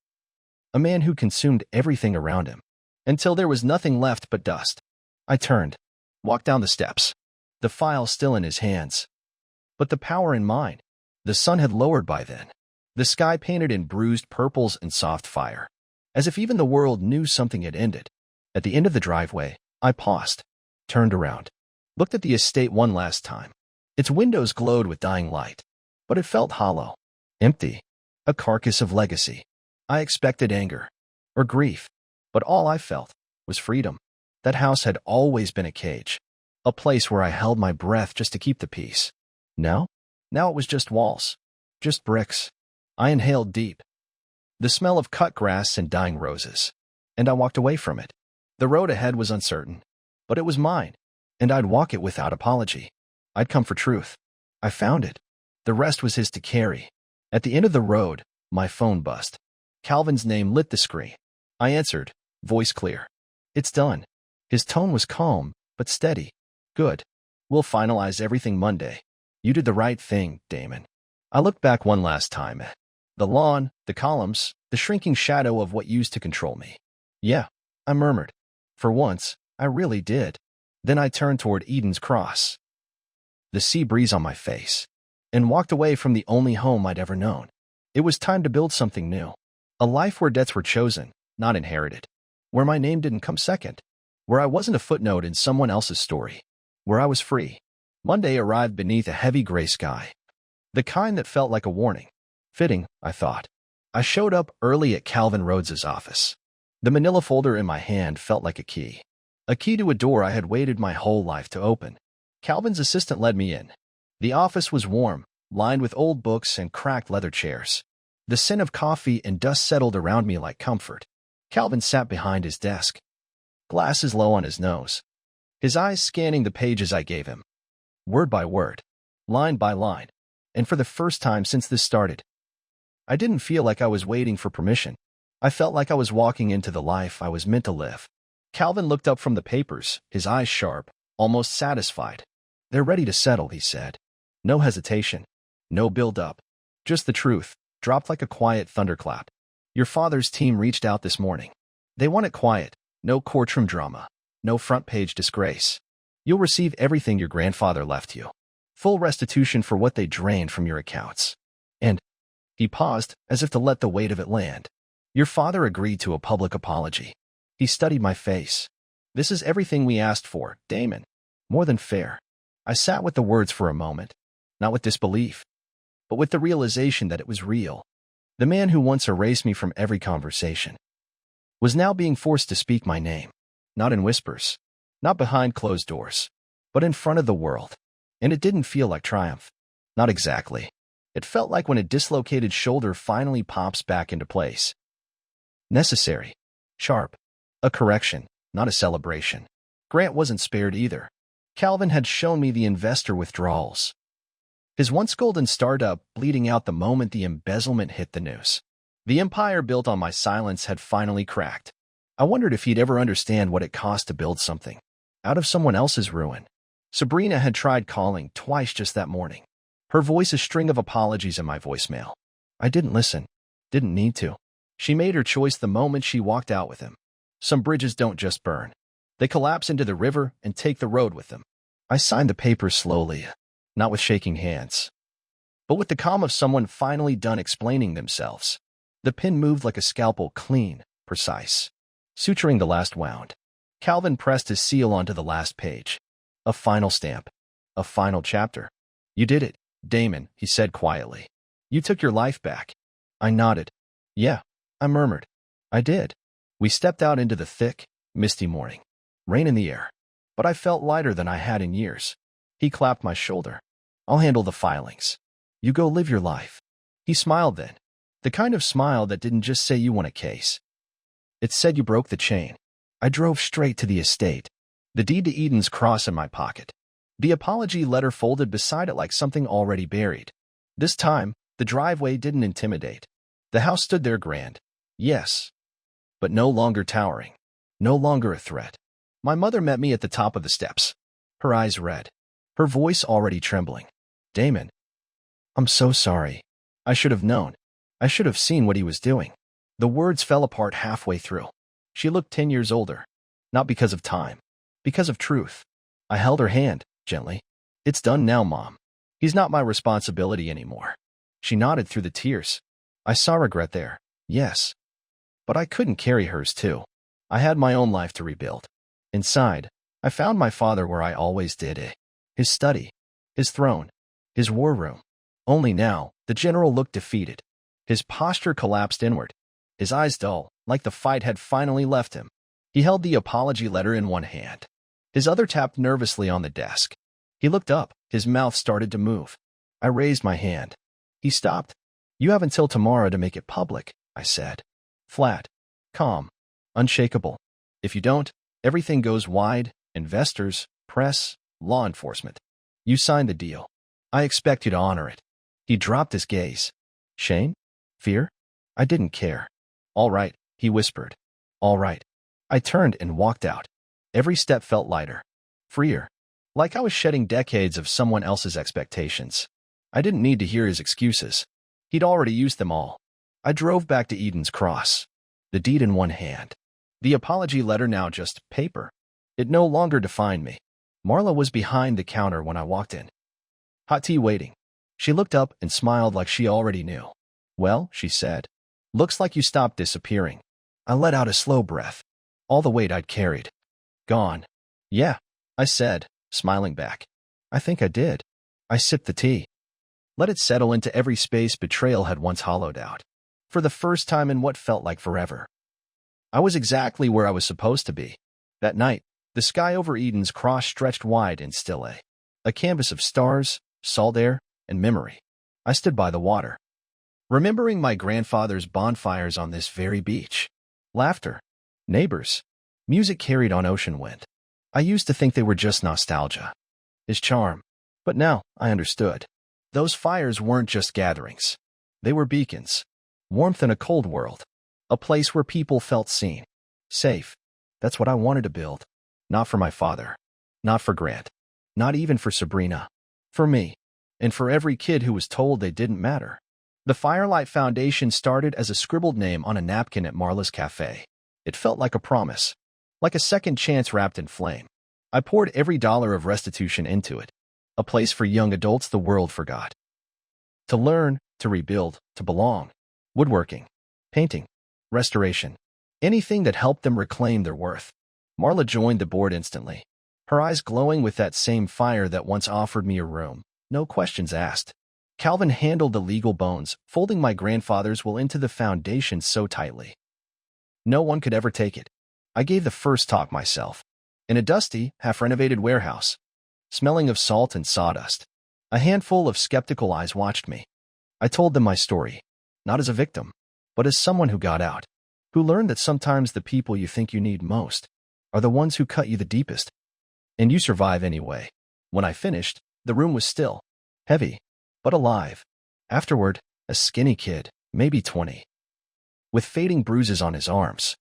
A man who consumed everything around him until there was nothing left but dust. I turned, walked down the steps, the file still in his hands. But the power in mine. The sun had lowered by then. The sky painted in bruised purples and soft fire, as if even the world knew something had ended. At the end of the driveway, I paused, turned around, looked at the estate one last time. Its windows glowed with dying light, but it felt hollow, empty, a carcass of legacy. I expected anger or grief, but all I felt was freedom. That house had always been a cage, a place where I held my breath just to keep the peace. Now it was just walls, just bricks. I inhaled deep, the smell of cut grass and dying roses, and I walked away from it. The road ahead was uncertain, but it was mine, and I'd walk it without apology. I'd come for truth. I found it. The rest was his to carry. At the end of the road, my phone buzzed. Calvin's name lit the screen. I answered, voice clear. It's done. His tone was calm, but steady. Good. We'll finalize everything Monday. You did the right thing, Damon. I looked back one last time. The lawn, the columns, the shrinking shadow of what used to control me. Yeah, I murmured. For once, I really did. Then I turned toward Eden's Cross, the sea breeze on my face, and walked away from the only home I'd ever known. It was time to build something new. A life where debts were chosen, not inherited. Where my name didn't come second. Where I wasn't a footnote in someone else's story. Where I was free. Monday arrived beneath a heavy gray sky. The kind that felt like a warning. Fitting, I thought. I showed up early at Calvin Rhodes's office. The manila folder in my hand felt like a key. A key to a door I had waited my whole life to open. Calvin's assistant led me in. The office was warm, lined with old books and cracked leather chairs. The scent of coffee and dust settled around me like comfort. Calvin sat behind his desk, glasses low on his nose, his eyes scanning the pages I gave him, word by word, line by line. And for the first time since this started, I didn't feel like I was waiting for permission. I felt like I was walking into the life I was meant to live. Calvin looked up from the papers, his eyes sharp, almost satisfied. They're ready to settle, he said. No hesitation, no build-up, just the truth, dropped like a quiet thunderclap. Your father's team reached out this morning. They want it quiet, no courtroom drama, no front-page disgrace. You'll receive everything your grandfather left you. Full restitution for what they drained from your accounts. And he paused, as if to let the weight of it land. Your father agreed to a public apology. He studied my face. This is everything we asked for, Damon. More than fair. I sat with the words for a moment, not with disbelief, but with the realization that it was real. The man who once erased me from every conversation was now being forced to speak my name, not in whispers, not behind closed doors, but in front of the world. And it didn't feel like triumph. Not exactly. It felt like when a dislocated shoulder finally pops back into place. Necessary. Sharp. A correction, not a celebration. Grant wasn't spared either. Calvin had shown me the investor withdrawals. His once golden startup bleeding out the moment the embezzlement hit the news. The empire built on my silence had finally cracked. I wondered if he'd ever understand what it cost to build something out of someone else's ruin. Sabrina had tried calling twice just that morning. Her voice a string of apologies in my voicemail. I didn't listen. Didn't need to. She made her choice the moment she walked out with him. Some bridges don't just burn. They collapse into the river and take the road with them. I signed the papers slowly, not with shaking hands, but with the calm of someone finally done explaining themselves. The pen moved like a scalpel, clean, precise, suturing the last wound. Calvin pressed his seal onto the last page. A final stamp. A final chapter. You did it, Damon, he said quietly. You took your life back. I nodded. Yeah, I murmured. I did. We stepped out into the thick, misty morning. Rain in the air. But I felt lighter than I had in years. He clapped my shoulder. I'll handle the filings. You go live your life. He smiled then. The kind of smile that didn't just say you won a case. It said you broke the chain. I drove straight to the estate. The deed to Eden's Cross in my pocket. The apology letter folded beside it like something already buried. This time, the driveway didn't intimidate. The house stood there grand. Yes. But no longer towering. No longer a threat. My mother met me at the top of the steps. Her eyes red. Her voice already trembling. Damon. I'm so sorry. I should have known. I should have seen what he was doing. The words fell apart halfway through. She looked 10 years older. Not because of time. Because of truth. I held her hand, gently. It's done now, Mom. He's not my responsibility anymore. She nodded through the tears. I saw regret there. Yes. But I couldn't carry hers too. I had my own life to rebuild. Inside, I found my father where I always did. His study. His throne. His war room. Only now, the general looked defeated. His posture collapsed inward. His eyes dull, like the fight had finally left him. He held the apology letter in one hand. His other tapped nervously on the desk. He looked up. His mouth started to move. I raised my hand. He stopped. You have until tomorrow to make it public, I said. Flat. Calm. Unshakable. If you don't, everything goes wide. Investors, press, law enforcement. You signed the deal. I expect you to honor it. He dropped his gaze. Shame? Fear? I didn't care. All right, he whispered. All right. I turned and walked out. Every step felt lighter. Freer. Like I was shedding decades of someone else's expectations. I didn't need to hear his excuses. He'd already used them all. I drove back to Eden's Cross. The deed in one hand. The apology letter now just paper. It no longer defined me. Marla was behind the counter when I walked in. Hot tea waiting. She looked up and smiled like she already knew. Well, she said. Looks like you stopped disappearing. I let out a slow breath. All the weight I'd carried. Gone. Yeah, I said, smiling back. I think I did. I sipped the tea. Let it settle into every space betrayal had once hollowed out. For the first time in what felt like forever. I was exactly where I was supposed to be. That night, the sky over Eden's Cross stretched wide and still a canvas of stars, salt air, and memory. I stood by the water, remembering my grandfather's bonfires on this very beach. Laughter, neighbors, music carried on ocean wind. I used to think they were just nostalgia, his charm. But now I understood. Those fires weren't just gatherings. They were beacons. Warmth in a cold world. A place where people felt seen. Safe. That's what I wanted to build. Not for my father. Not for Grant. Not even for Sabrina. For me. And for every kid who was told they didn't matter. The Firelight Foundation started as a scribbled name on a napkin at Marla's Cafe. It felt like a promise. Like a second chance wrapped in flame. I poured every dollar of restitution into it. A place for young adults the world forgot. To learn, to rebuild, to belong. Woodworking, painting, restoration. Anything that helped them reclaim their worth. Marla joined the board instantly. Her eyes glowing with that same fire that once offered me a room. No questions asked. Calvin handled the legal bones, folding my grandfather's will into the foundation so tightly. No one could ever take it. I gave the first talk myself. In a dusty, half-renovated warehouse. Smelling of salt and sawdust. A handful of skeptical eyes watched me. I told them my story. Not as a victim, but as someone who got out. Who learned that sometimes the people you think you need most are the ones who cut you the deepest. And you survive anyway. When I finished, the room was still. Heavy, but alive. Afterward, a skinny kid, maybe 20, with fading bruises on his arms,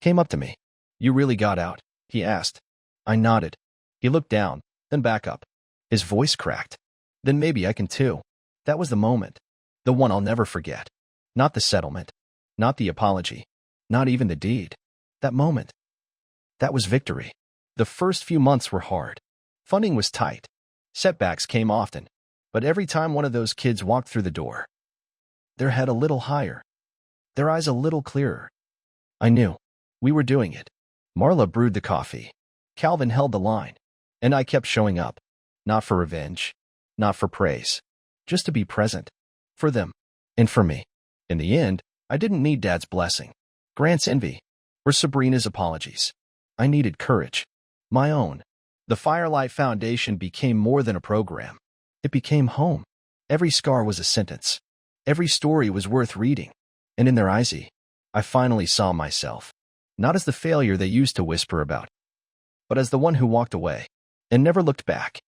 came up to me. You really got out? He asked. I nodded. He looked down, then back up. His voice cracked. Then maybe I can too. That was the moment. The one I'll never forget. Not the settlement. Not the apology. Not even the deed. That moment. That was victory. The first few months were hard. Funding was tight. Setbacks came often. But every time one of those kids walked through the door, their head a little higher, their eyes a little clearer, I knew. We were doing it. Marla brewed the coffee. Calvin held the line. And I kept showing up. Not for revenge. Not for praise. Just to be present. For them. And for me. In the end, I didn't need Dad's blessing, Grant's envy, or Sabrina's apologies. I needed courage. My own. The Firelight Foundation became more than a program. It became home. Every scar was a sentence. Every story was worth reading. And in their eyes, I finally saw myself. Not as the failure they used to whisper about, but as the one who walked away and never looked back.